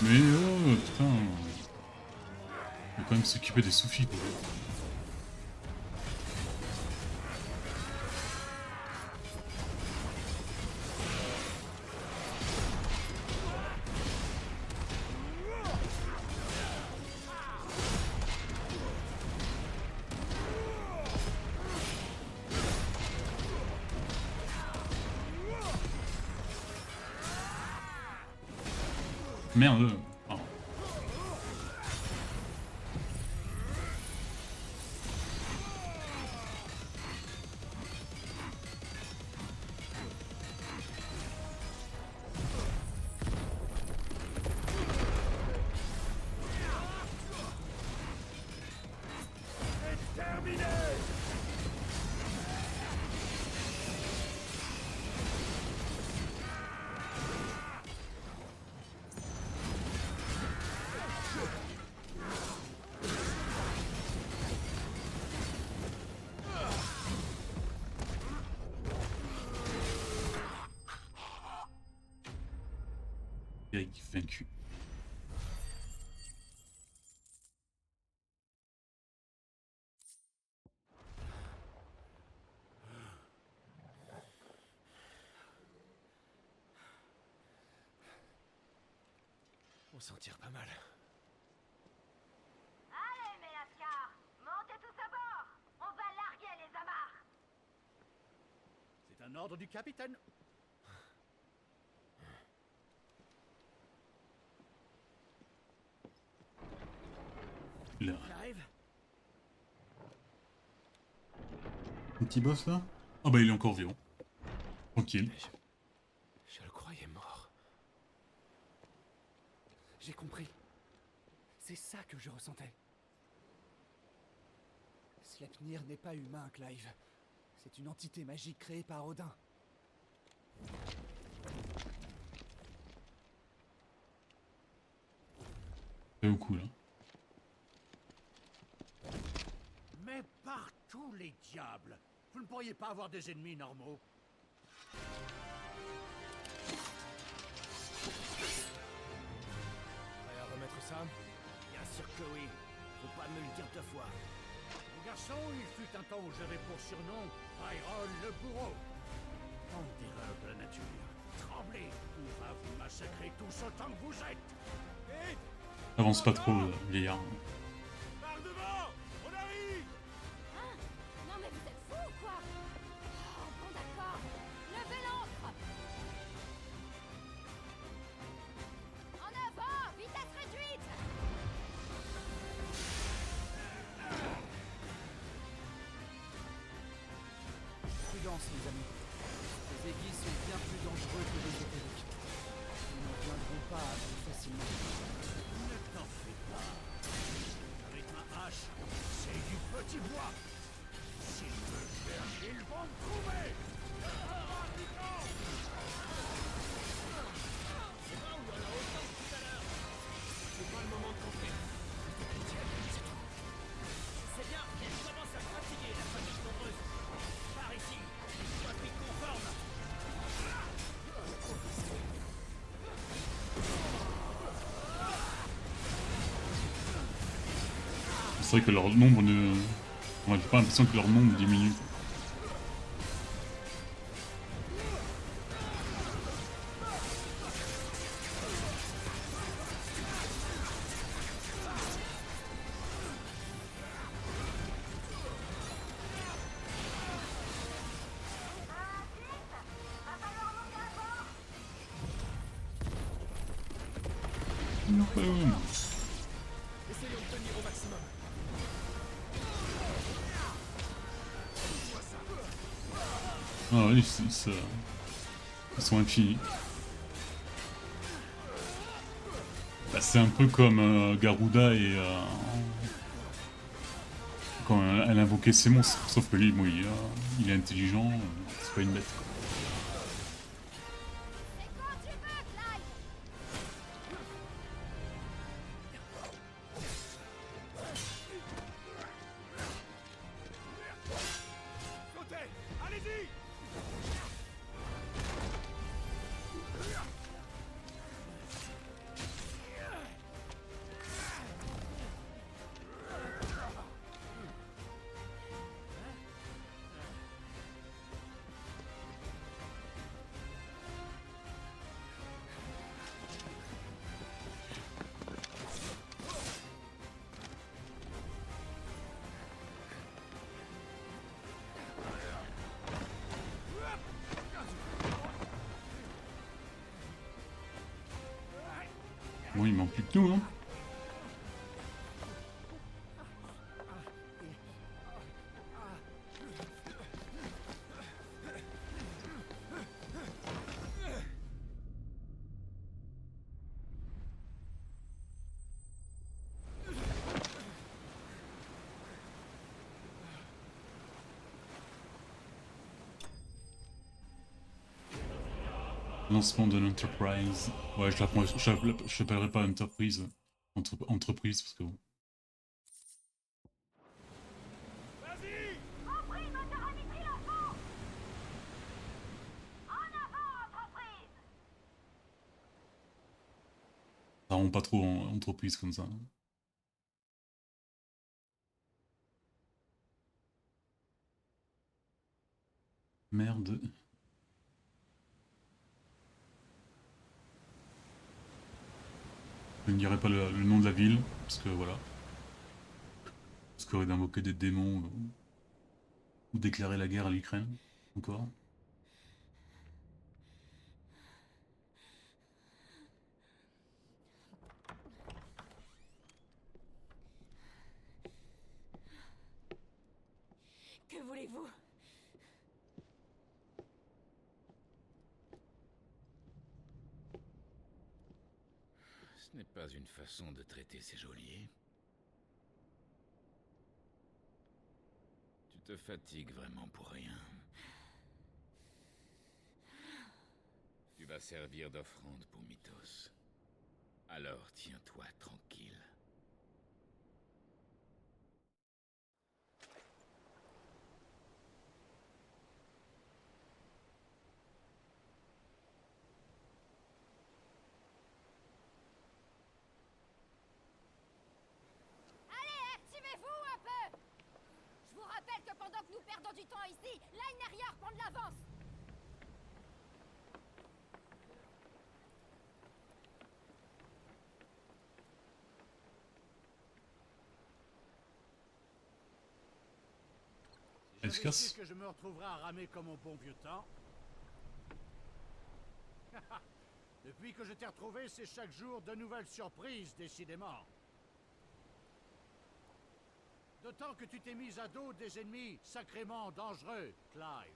Mais oh putain. Il faut quand même s'occuper des soufis quoi. Merde. Oh. Vaincu. On s'en tire pas mal. Allez, mes lascars, montez tous à bord. On va larguer les amarres. C'est un ordre du capitaine. Là. J'arrive. Un petit boss là? Ah bah il est encore vivant. Tranquille. Je le croyais mort. J'ai compris. C'est ça que je ressentais. Sleipnir n'est pas humain, Clive. C'est une entité magique créée par Odin. C'est au coup là. Mais par tous les diables, vous ne pourriez pas avoir des ennemis normaux? Prêt à remettre ça? Bien sûr que oui. Faut pas me le dire deux fois. Mon garçon, il fut un temps où j'avais pour surnom Byron le bourreau. Tant d'erreurs de la nature. Tremblez, on va vous massacrer tous autant que vous êtes. Avance pas trop, vieillard. Par devant! On arrive! Hein? Non mais vous êtes fous ou quoi? Oh, bon d'accord. Levez l'ancre. En avant, vitesse réduite. Prudence, les amis. Les aiguilles sont bien plus dangereux que les ésotériques. Ils ne viendront pas à vous facilement. Ne t'en fais pas. Avec ma hache, c'est du petit bois. S'ils me cherchent, ils vont me trouver. C'est pas où on a autant que tout à l'heure. C'est pas le moment de compter. C'est bien, elle commence à fatiguer la famille nombreuse. Par ici, sois plus conforme. C'est vrai que leur nombre ne... Ouais, j'ai pas l'impression que leur nombre diminue. Essayons de tenir au maximum. Ah oui, ils sont infinis. Bah, c'est un peu comme Garuda et quand elle invoquait ses monstres, sauf que lui, bon, il est intelligent, c'est pas une bête. Quoi. C'est quand tu veux, Clive. Sautez! Allez-y! Bon, il manque plus que nous, hein. Lancement de l'Enterprise. Ouais, je l'appellerai pas Enterprise. Entreprise, parce que bon. Vas-y! Compris, moteur à missile en fond! En avant, entreprise! Ça rend pas trop en entreprise comme ça. Merde. Je ne dirai pas le nom de la ville, parce que voilà. Parce qu'on aurait d'invoquer des démons ou déclarer la guerre à l'Ukraine. Encore. Que voulez-vous? Ce n'est pas une façon de traiter ces geôliers. Tu te fatigues vraiment pour rien. Tu vas servir d'offrande pour Mythos. Alors tiens-toi tranquille. Allez, activez-vous un peu! Je vous rappelle que pendant que nous perdons du temps ici, Lineria prend de l'avance! Si j'avais Efficace. su que je me retrouverais à ramer comme au bon vieux temps. Depuis que je t'ai retrouvé, c'est chaque jour de nouvelles surprises, décidément. D'autant que tu t'es mis à dos des ennemis sacrément dangereux, Clive.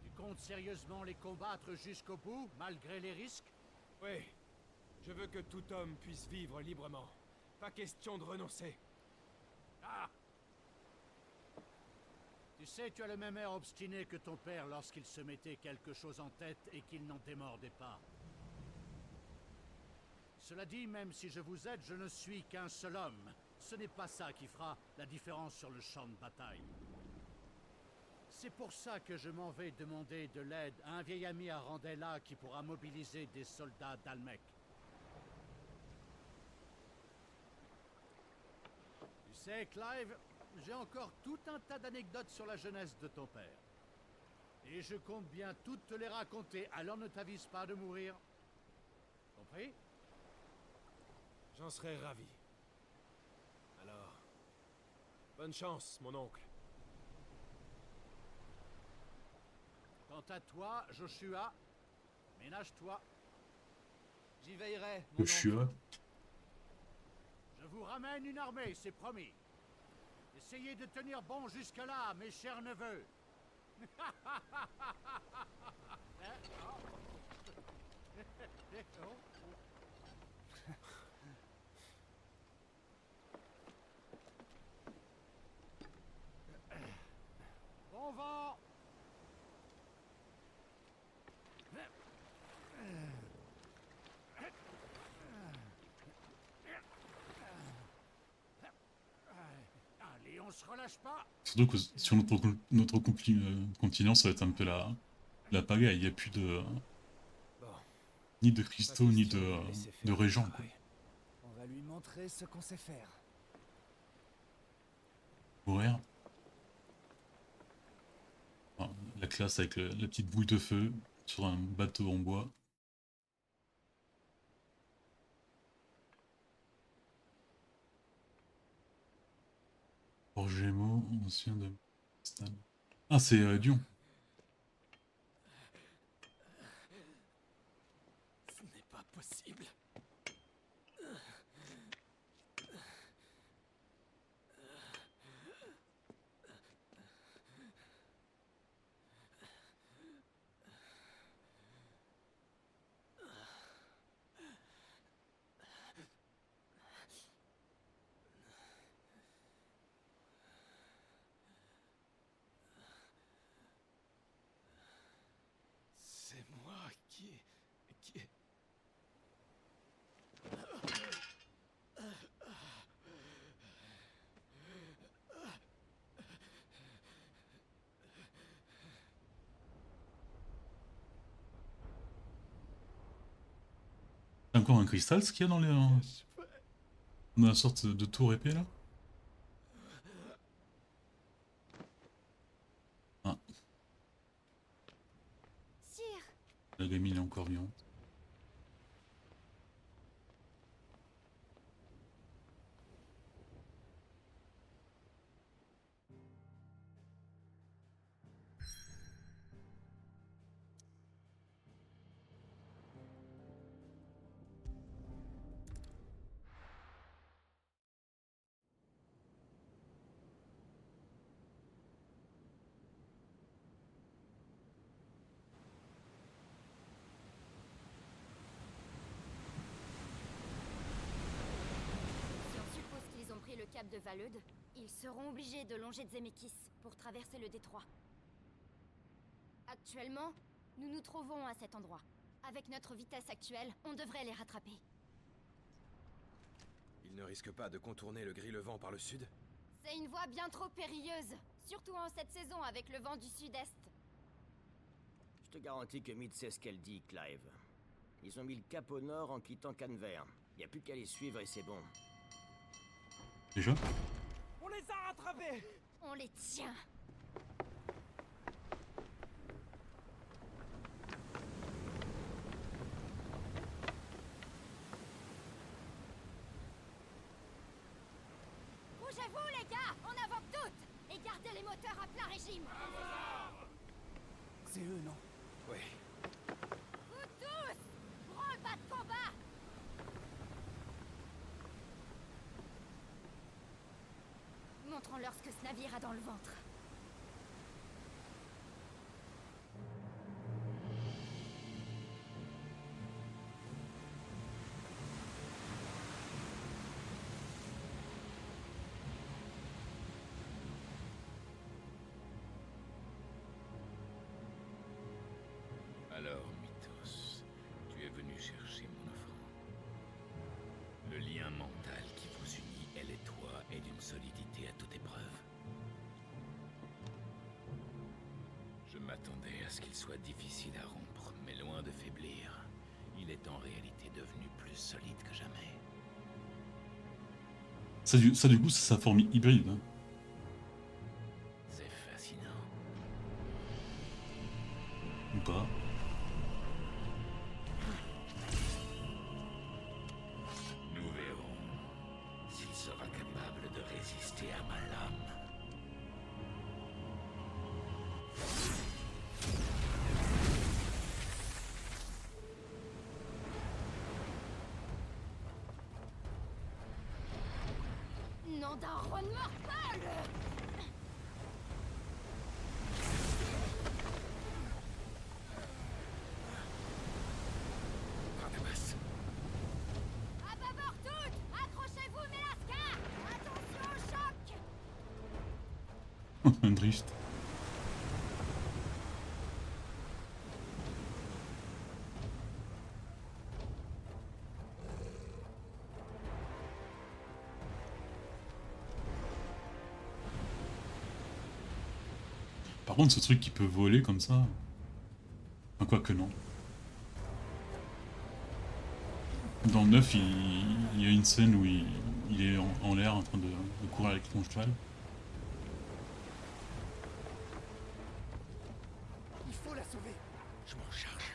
Tu comptes sérieusement les combattre jusqu'au bout, malgré les risques? Oui. Je veux que tout homme puisse vivre librement. Pas question de renoncer. Ah! Tu sais, tu as le même air obstiné que ton père lorsqu'il se mettait quelque chose en tête et qu'il n'en démordait pas. Cela dit, même si je vous aide, je ne suis qu'un seul homme. Ce n'est pas ça qui fera la différence sur le champ de bataille. C'est pour ça que je m'en vais demander de l'aide à un vieil ami à Randella qui pourra mobiliser des soldats d'Almec. Tu sais, Clive, j'ai encore tout un tas d'anecdotes sur la jeunesse de ton père. Et je compte bien toutes te les raconter, alors ne t'avise pas de mourir. Compris? J'en serais ravi. Alors, bonne chance, mon oncle. Quant à toi, Joshua, ménage-toi. J'y veillerai, mon Le oncle. chua. Je vous ramène une armée, c'est promis. Essayez de tenir bon jusque-là, mes chers neveux. Bon vent. Allez, on se relâche pas. Surtout que sur notre continent, ça va être un peu la pagaille. Il n'y a plus de. Bon. Ni de cristaux, ni de régents. Quoi. On va lui montrer ce qu'on sait faire. Mourir. Enfin, la classe avec la petite bouille de feu sur un bateau en bois. Port Gémeaux, ancien de Stan. Ah, c'est Dion. Ce n'est pas possible. C'est C'est encore un cristal ce qu'il y a dans les... dans la sorte de tour épée là. Ah. Sire, La gamine est encore vivante. si on suppose qu'ils ont pris le cap de Valeude, ils seront obligés de longer Zemeckis pour traverser le détroit. Actuellement, nous nous trouvons à cet endroit. Avec notre vitesse actuelle, on devrait les rattraper. Ils ne risquent pas de contourner le Gris-le-Vent par le sud? C'est une voie bien trop périlleuse, surtout en cette saison avec le vent du sud-est. Je te garantis que Meade sait ce qu'elle dit, Clive. Ils ont mis le cap au nord en quittant Canver. Y a plus qu'à les suivre et c'est bon. Déjà? On les a rattrapés! On les tient. Bougez-vous les gars, on invoque toutes et gardez les moteurs à plein régime. C'est eux, non? Oui. Vous tous, branle-bas de combat. Montrons-leur ce que ce navire a dans le ventre. Alors, Mythos, tu es venu chercher mon offrande. Le lien mental qui vous unit, elle et toi, est d'une solidité à toute épreuve. Je m'attendais à ce qu'il soit difficile à rompre, mais loin de faiblir, il est en réalité devenu plus solide que jamais. Ça du coup, c'est sa forme hybride. Hein. C'est fascinant. Ou pas. Nous verrons s'il sera capable de résister à ma lame. Nom d'un Ron mortel! Barnabas. À bâbord toutes! Accrochez-vous, mes lascars! Attention au choc! Un drift. Par contre, ce truc qui peut voler comme ça... Enfin, quoi que non. Dans le 9, il y a une scène où il est en l'air en train de courir avec son cheval. Il faut la sauver. Je m'en charge.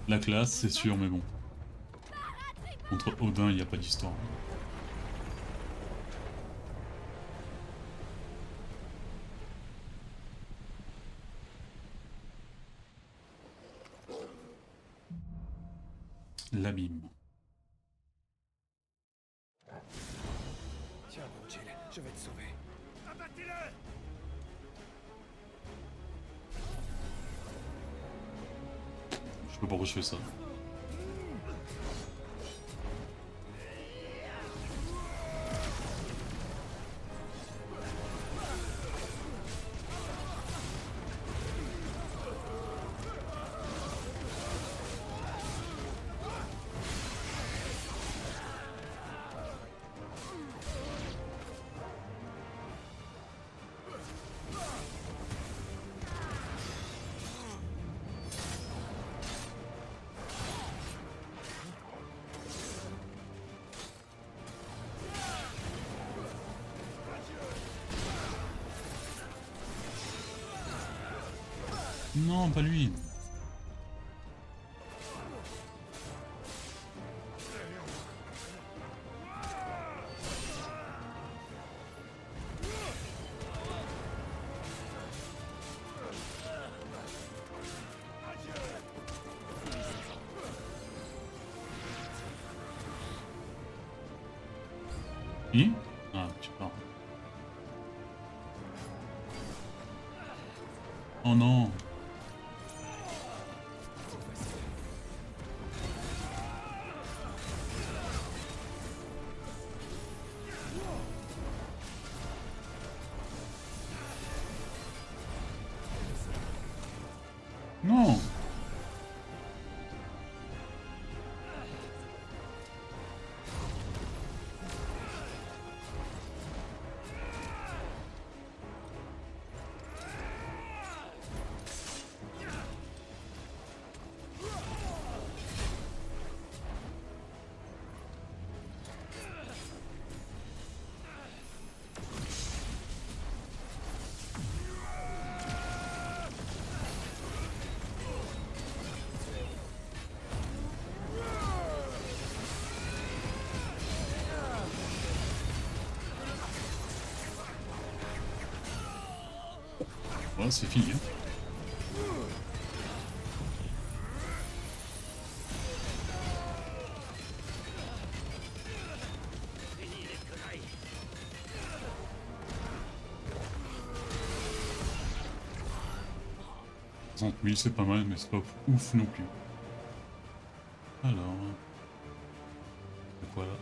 La classe, c'est sûr, mais bon. Contre Odin, il n'y a pas d'histoire. L'abîme. Tiens bon, Jill, je vais te sauver. Abattez-le! Je sais pas pourquoi je fais ça. Non, pas lui. Fini? Ah, tu pars. Oh non. Non. Voilà, c'est fini. Hein. Oui, c'est pas mal, mais c'est pas ouf non plus. Alors... Voilà.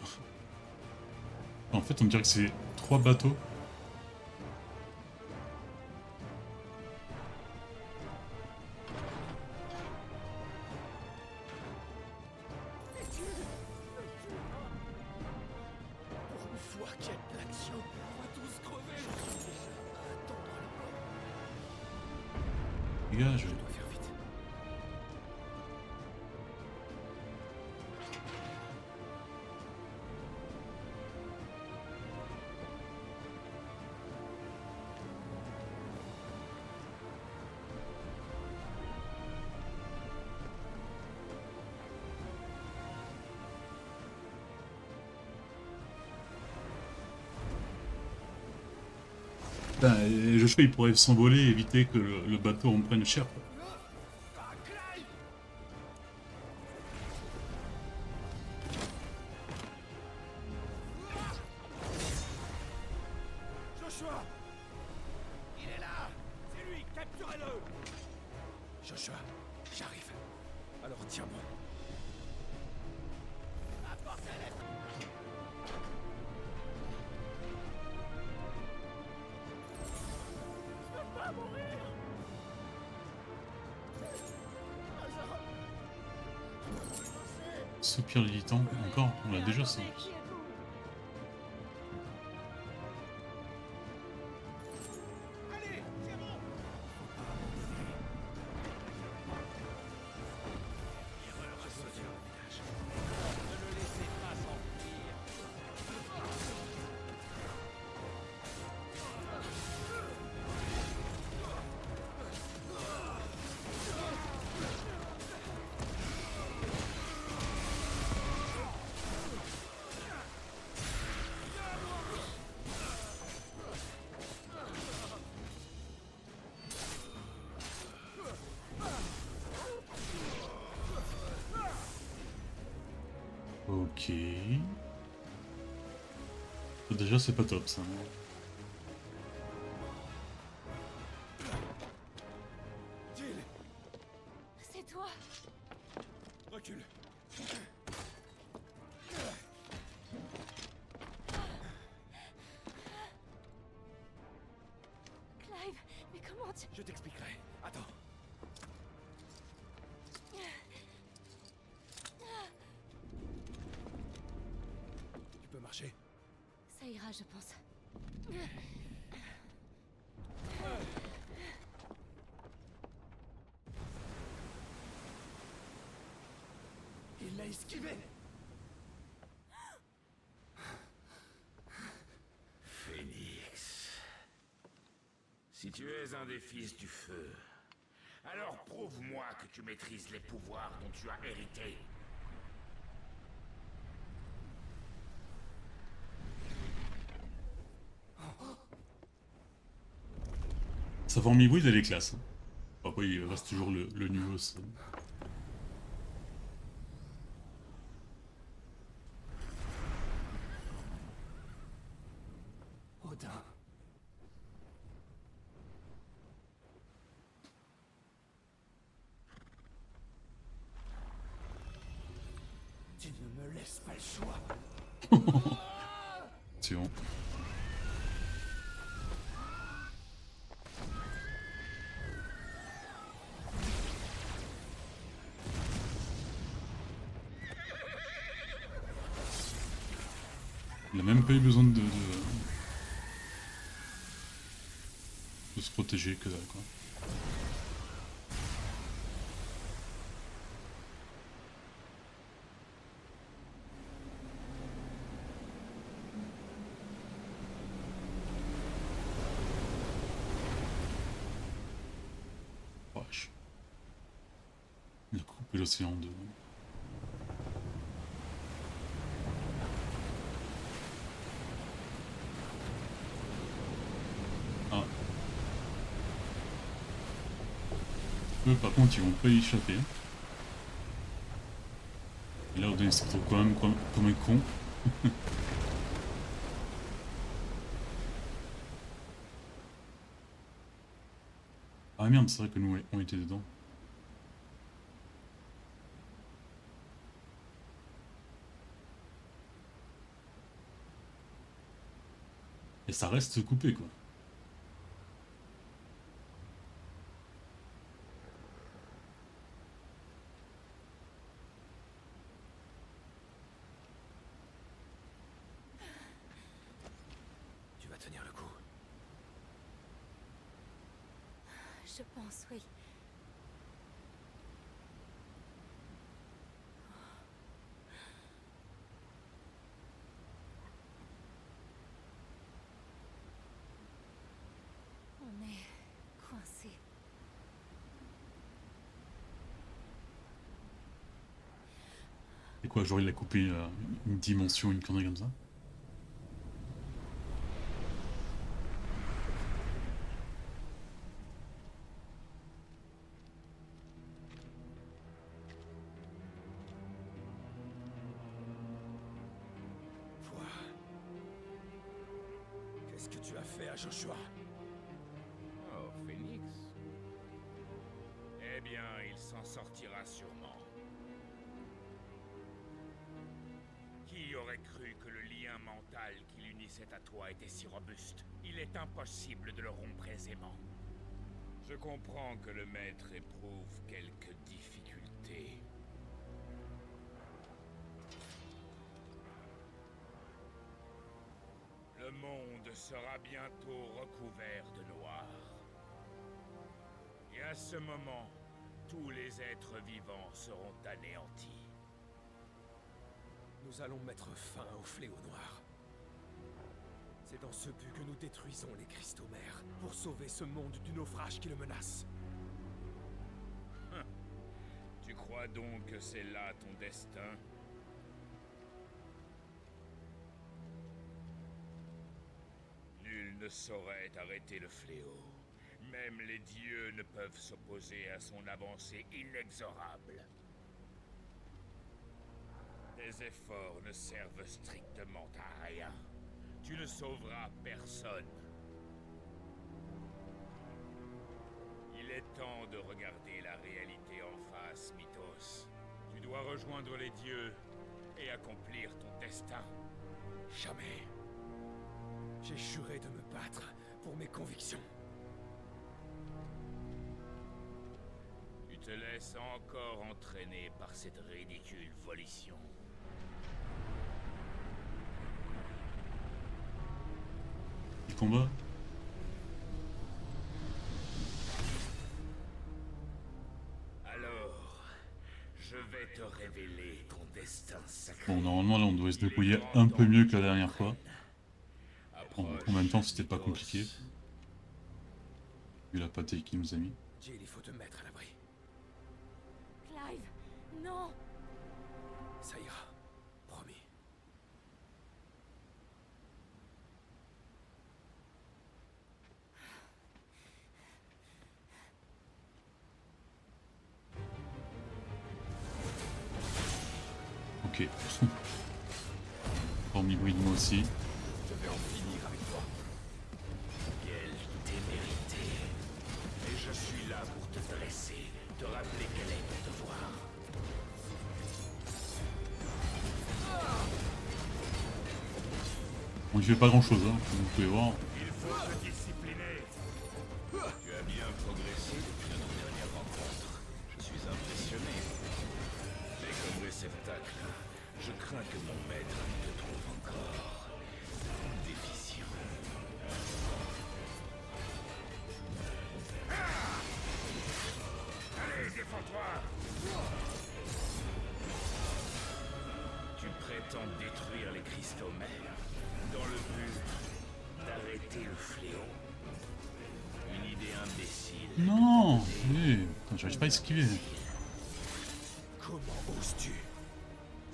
En fait, on dirait que c'est 3 bateaux. Les gars, je dois faire vite. Ben, Joshua il pourrait s'envoler et éviter que le bateau en prenne cher. Quoi. Joshua! Il est là! C'est lui! Capturez-le! Joshua, j'arrive. Alors tiens-moi. Apportez-les! Je peux pas mourir! Soupir militant, encore, on l'a déjà ça. Ok. Déjà c'est pas top ça. C'est toi. Recule. Clive, mais comment tu... Je t'expliquerai. Attends. Tu peux marcher? Ça ira, je pense. Il l'a esquivé! Phénix. Si tu es un des fils du feu, Alors prouve-moi que tu maîtrises les pouvoirs dont tu as hérité. Sa forme hybride, elle est classe. Hein. Après, il reste toujours le niveau. Odin. Tu ne me laisses pas le choix. C'est bon. Il a même pas eu besoin de se protéger que dalle quoi. Wesh. Il a coupé l'océan en deux. Ah. Eux par contre ils vont pas y échapper. Et là Odin il se retrouve quand même comme un con. Ah merde, c'est vrai que nous on était dedans. Et ça reste coupé quoi. Tu vas tenir le coup. Je pense, oui. On est coincé. Et quoi, genre il a coupé une dimension, une connerie comme ça? Qu'est-ce que tu as fait à Joshua? Oh, Phoenix. Eh bien, il s'en sortira sûrement. Qui aurait cru que le lien mental qui l'unissait à toi était si robuste? Il est impossible de le rompre aisément. Je comprends que le maître éprouve quelques difficultés. Le monde sera bientôt recouvert de noir. Et à ce moment, tous les êtres vivants seront anéantis. Nous allons mettre fin au fléau noir. C'est dans ce but que nous détruisons les cristaux mères, pour sauver ce monde du naufrage qui le menace. Tu crois donc que c'est là ton destin? Nul ne saurait arrêter le fléau. Même les dieux ne peuvent s'opposer à son avancée inexorable. Tes efforts ne servent strictement à rien. Tu ne sauveras personne. Il est temps de regarder la réalité en face, Mythos. Tu dois rejoindre les dieux et accomplir ton destin. Jamais. J'ai juré de me battre pour mes convictions. Tu te laisses encore entraîner par cette ridicule volition. Il combat. Alors, je vais te révéler ton destin sacré. Bon, normalement là on doit se débrouiller un peu mieux que la dernière fois. En même temps c'était pas compliqué. Vu la pâtée qu'il nous a mis. Jill, il faut te mettre à l'abri. Clive, non! Ça ira. Promis. Ok. Hormis-bruit de moi aussi. Je vais en finir avec toi. Quelle témérité. Et je suis là pour te dresser, te rappeler quel est ton devoir. Bon, il fait pas grand chose, hein, comme vous pouvez voir. Il faut se discipliner. Tu as bien progressé depuis notre dernière rencontre. Je suis impressionné. Mais comme réceptacle, je crains que mon maître te trouve encore déficient. Allez, défends-toi! Tu prétends détruire les cristaux mères dans le but d'arrêter le fléau. Une idée imbécile. Non! Putain, j'arrive pas à esquiver. Comment oses-tu?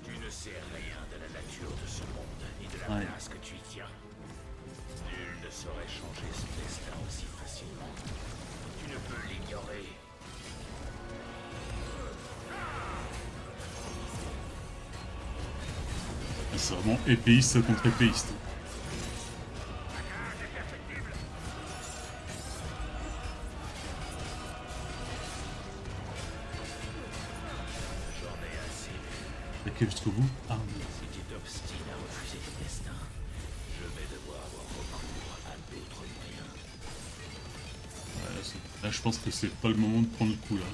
Tu ne sais rien de la nature de ce monde, ni de la place que tu y tiens. Nul ne saurait changer son destin aussi facilement. Tu ne peux l'ignorer. C'est vraiment épéiste contre épéiste. Ok, jusqu'au bout. Ah oui. Si tu t'obstines à refuser tes destins, je vais devoir avoir recours à d'autres moyens. Ouais, là, je pense que c'est pas le moment de prendre le coup là.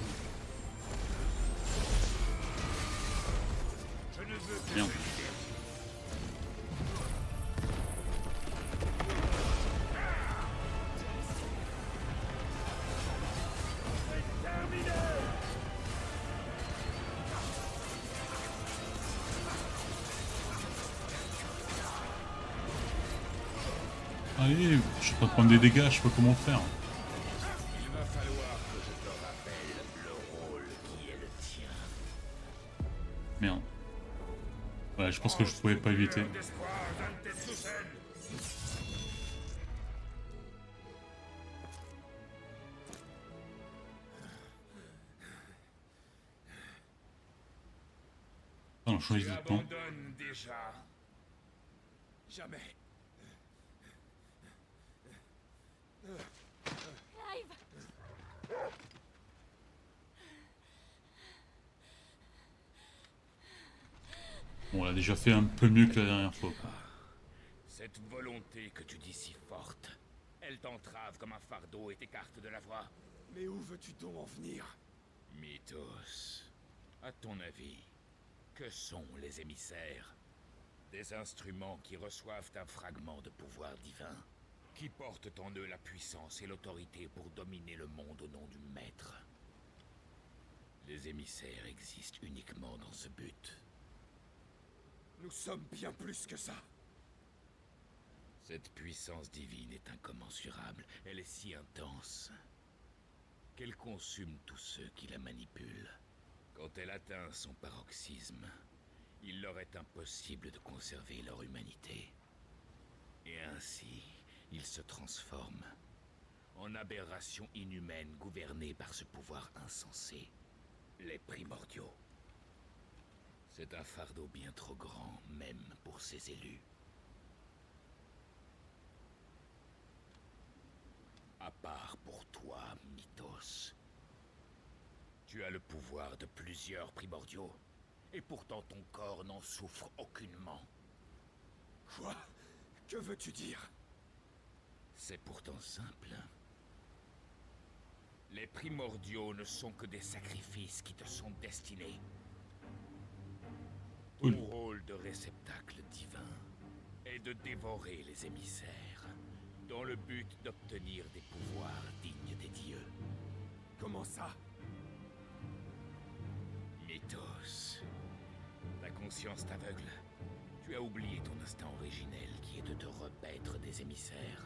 Merde. Allez, je suis en train de prendre des dégâts, je sais pas comment faire. Il va falloir que je te rappelle le rôle qui est le tien. Merde. Ouais, je pense que je pouvais pas éviter. Ah non, change de plan. Abandonne déjà. Jamais. Clive! Bon, on a déjà fait un peu mieux que la dernière fois, quoi. Cette volonté que tu dis si forte, elle t'entrave comme un fardeau et t'écarte de la voie. Mais où veux-tu donc en venir? Mythos, à ton avis, que sont les émissaires? Des instruments qui reçoivent un fragment de pouvoir divin, qui portent en eux la puissance et l'autorité pour dominer le monde au nom du maître. Les émissaires existent uniquement dans ce but. Nous sommes bien plus que ça. Cette puissance divine est incommensurable, elle est si intense qu'elle consume tous ceux qui la manipulent. Quand elle atteint son paroxysme, il leur est impossible de conserver leur humanité. Et ainsi, ils se transforment en aberrations inhumaines gouvernées par ce pouvoir insensé, les primordiaux. C'est un fardeau bien trop grand, même pour ses élus. À part pour toi, Mythos. Tu as le pouvoir de plusieurs primordiaux, et pourtant ton corps n'en souffre aucunement. Quoi? Que veux-tu dire? C'est pourtant simple. Les primordiaux ne sont que des sacrifices qui te sont destinés. Ton rôle de réceptacle divin est de dévorer les émissaires, dans le but d'obtenir des pouvoirs dignes des dieux. Comment ça? Mythos, ta conscience t'aveugle. Tu as oublié ton instinct originel qui est de te repaître des émissaires.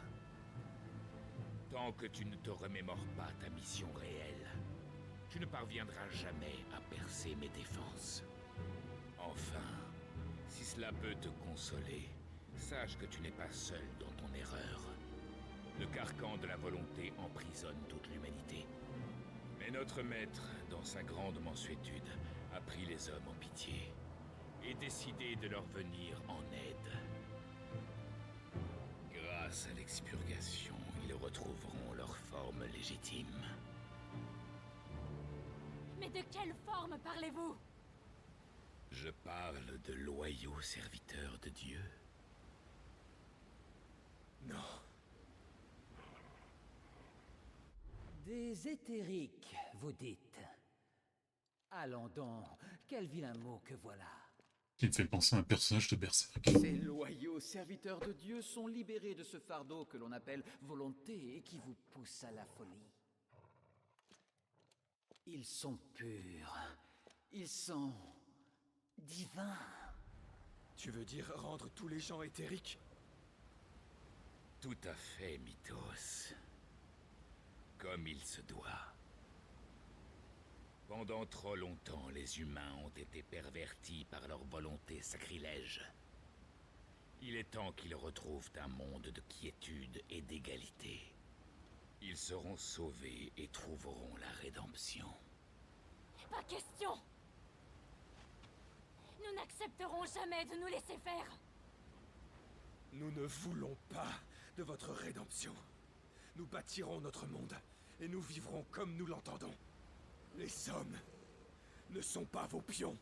Tant que tu ne te remémores pas ta mission réelle, tu ne parviendras jamais à percer mes défenses. Enfin, si cela peut te consoler, sache que tu n'es pas seul dans ton erreur. Le carcan de la volonté emprisonne toute l'humanité. Mais notre maître, dans sa grande mansuétude, a pris les hommes en pitié et décidé de leur venir en aide. Grâce à l'expurgation, ils retrouveront leur forme légitime. Mais de quelle forme parlez-vous? Je parle de loyaux serviteurs de Dieu. Non. Des éthériques, vous dites. Allons donc, quel vilain mot que voilà. Il me fait penser à un personnage de Berserk. Ces loyaux serviteurs de Dieu sont libérés de ce fardeau que l'on appelle volonté et qui vous pousse à la folie. Ils sont purs. Ils sont divins. Tu veux dire rendre tous les gens éthériques? Tout à fait, Mythos. Comme il se doit. Pendant trop longtemps, les humains ont été pervertis par leur volonté sacrilège. Il est temps qu'ils retrouvent un monde de quiétude et d'égalité. Ils seront sauvés et trouveront la rédemption. Pas question! Nous n'accepterons jamais de nous laisser faire! Nous ne voulons pas de votre rédemption. Nous bâtirons notre monde et nous vivrons comme nous l'entendons. Les hommes ne sont pas vos pions.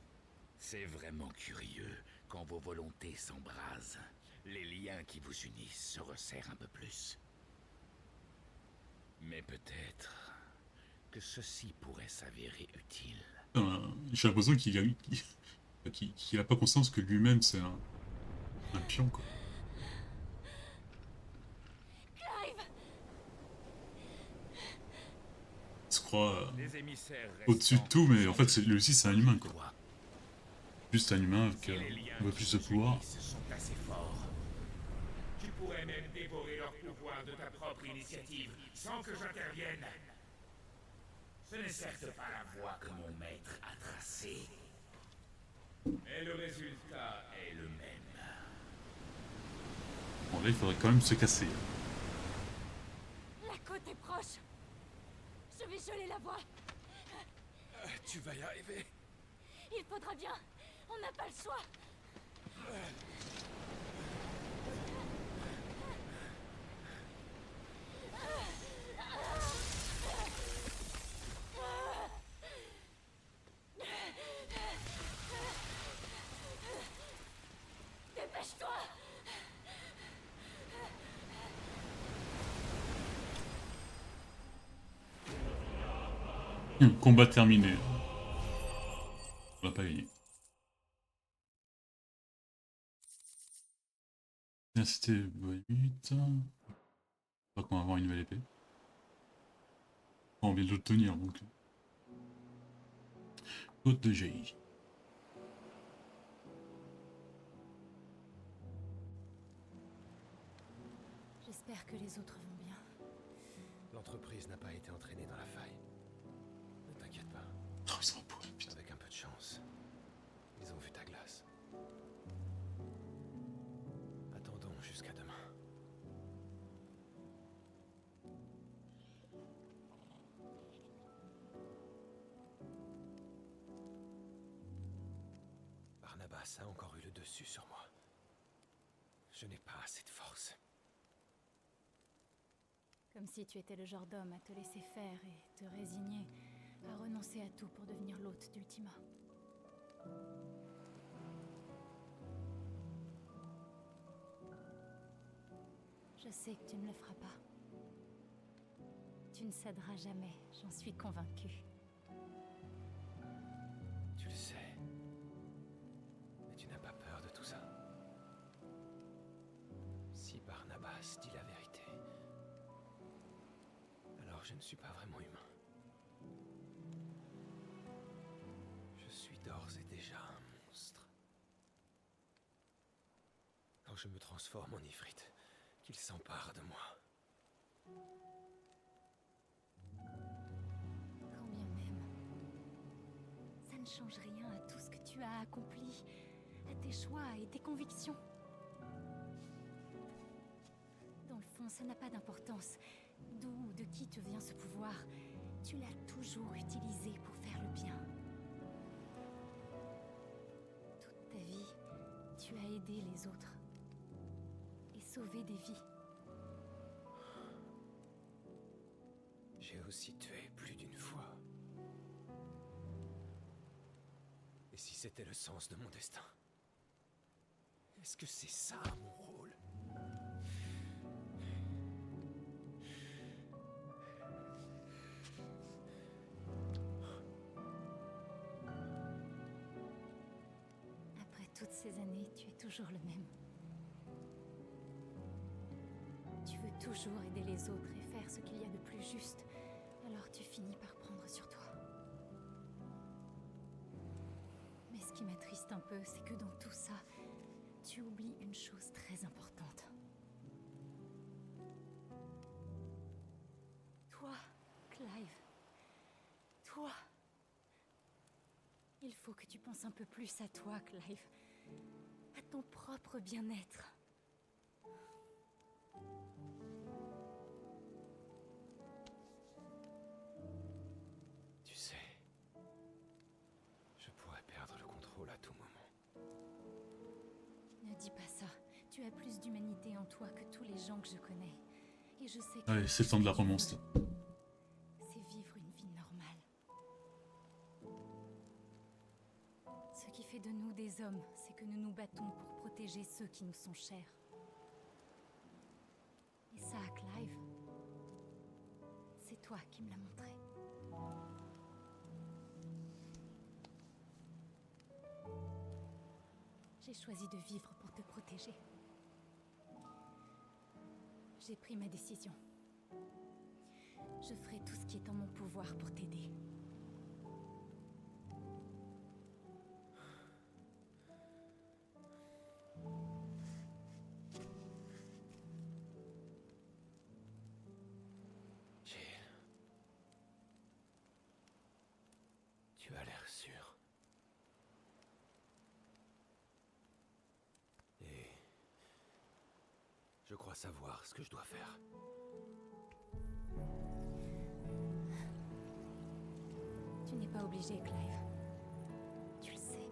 C'est vraiment curieux quand vos volontés s'embrasent. Les liens qui vous unissent se resserrent un peu plus. Mais peut-être que ceci pourrait s'avérer utile. J'ai l'impression qu'il a pas conscience que lui-même c'est un pion, quoi. Il se croit au-dessus de tout, mais en fait lui aussi c'est un humain, quoi. Juste un humain qui a plus de pouvoir. Tu pourrais même dévorer leur pouvoir de ta propre initiative, sans que j'intervienne. Ce n'est certes pas la voie que mon maître a tracée. Mais le résultat est le même. Bon là il faudrait quand même se casser. La côte est proche. Je vais geler la voie. Tu vas y arriver. Il faudra bien. On n'a pas le choix. Dépêche-toi. Combat terminé. On va pas gagner. C'était bonite. Pas qu'on va avoir une nouvelle épée. Pas envie de le tenir donc. Côte de GI. J'espère que les autres vont bien. L'entreprise n'a pas été entraînée dans la faille. Ne t'inquiète pas. Oh, ils sont pourris, putain. Avec un peu de chance, ils ont vu ta glace. Attendons jusqu'à demain. Barnabas a encore eu le dessus sur moi. Je n'ai pas assez de force. Comme si tu étais le genre d'homme à te laisser faire et te résigner à renoncer à tout pour devenir l'hôte d'Ultima. Je sais que tu ne le feras pas. Tu ne céderas jamais, j'en suis convaincue. Tu le sais. Mais tu n'as pas peur de tout ça. Si Barnabas dit la vérité, alors je ne suis pas vraiment humain. Je suis d'ores et déjà un monstre. Quand je me transforme en ifrite, qu'il s'empare de moi. ne change rien à tout ce que tu as accompli, à tes choix et tes convictions. Dans le fond, ça n'a pas d'importance. D'où ou de qui te vient ce pouvoir, tu l'as toujours utilisé pour faire le bien. Toute ta vie, tu as aidé les autres et sauvé des vies. J'ai aussi tué plus d'une fois. Et si c'était le sens de mon destin? Est-ce que c'est ça mon rôle? Après toutes ces années, tu es toujours le même. Tu veux toujours aider les autres et faire ce qu'il y a de plus juste, alors tu finis par prendre sur toi. Mais ce qui m'attriste un peu, c'est que dans tout ça, tu oublies une chose très importante. Toi, Clive. Toi. Il faut que tu penses un peu plus à toi, Clive. À ton propre bien-être. Tu sais, je pourrais perdre le contrôle à tout moment. Ne dis pas ça. Tu as plus d'humanité en toi que tous les gens que je connais. Et je sais que... Allez, c'est le temps de la romance là. C'est vivre une vie normale. Ce qui fait de nous des hommes, c'est que nous nous battons pour protéger ceux qui nous sont chers. Et ça, Clive, c'est toi qui me l'as montré. J'ai choisi de vivre pour te protéger. J'ai pris ma décision. Je ferai tout ce qui est en mon pouvoir pour t'aider. Jill. Tu as l'air sûr. Et je crois savoir ce que je dois faire. Tu n'es pas obligé, Clive. Tu le sais.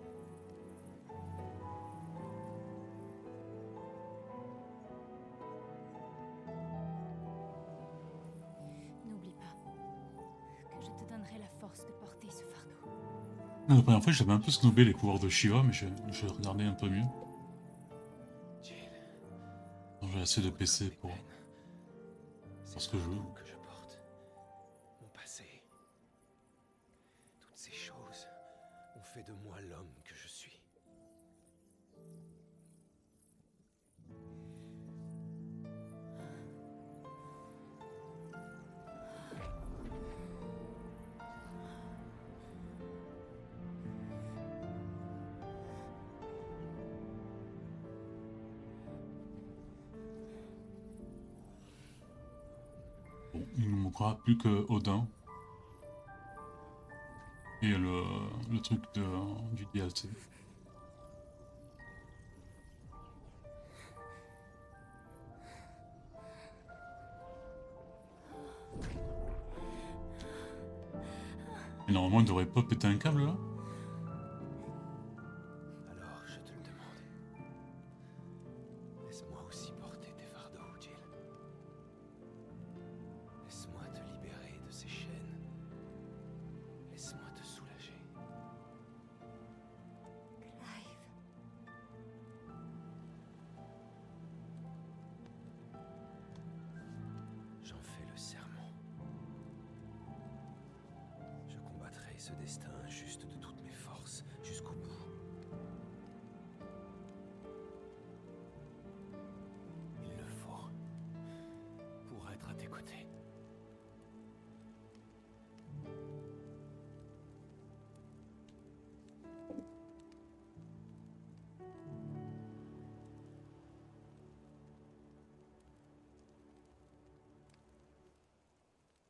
N'oublie pas que je te donnerai la force de porter ce fardeau. La première fois, j'avais un peu snobé les pouvoirs de Shiva, mais je regardais un peu mieux. J'ai assez de PC pour ce que je veux. Que je porte, mon passé, toutes ces choses ont fait de moi l'homme que je suis. Bon, il ne manquera plus que Odin. Et le truc du DLC. Et normalement, il devrait pas péter un câble là. Alors, je te le demande. Laisse-moi aussi porter tes fardeaux, Jill. Laisse-moi te libérer de ces chaînes. Laisse-moi te soulager. Clive. J'en fais le serment. Je combattrai ce destin injuste de toutes mes forces jusqu'au bout. Il le faut pour être à tes côtés.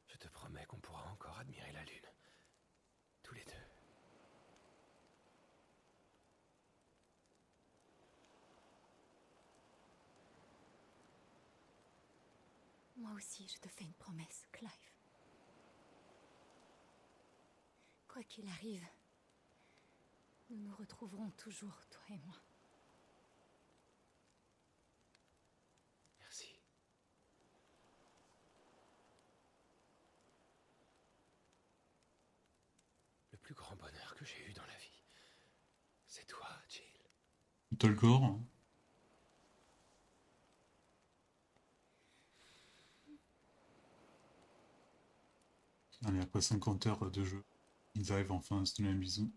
Je te promets qu'on pourra encore admirer la lune. Tous les deux. aussi, je te fais une promesse, Clive. Quoi qu'il arrive, nous nous retrouverons toujours, toi et moi. Merci. Le plus grand bonheur que j'ai eu dans la vie, c'est toi, Jill. T'as le corps, hein. Allez, après 50 heures de jeu, ils arrivent enfin à se donner un bisou.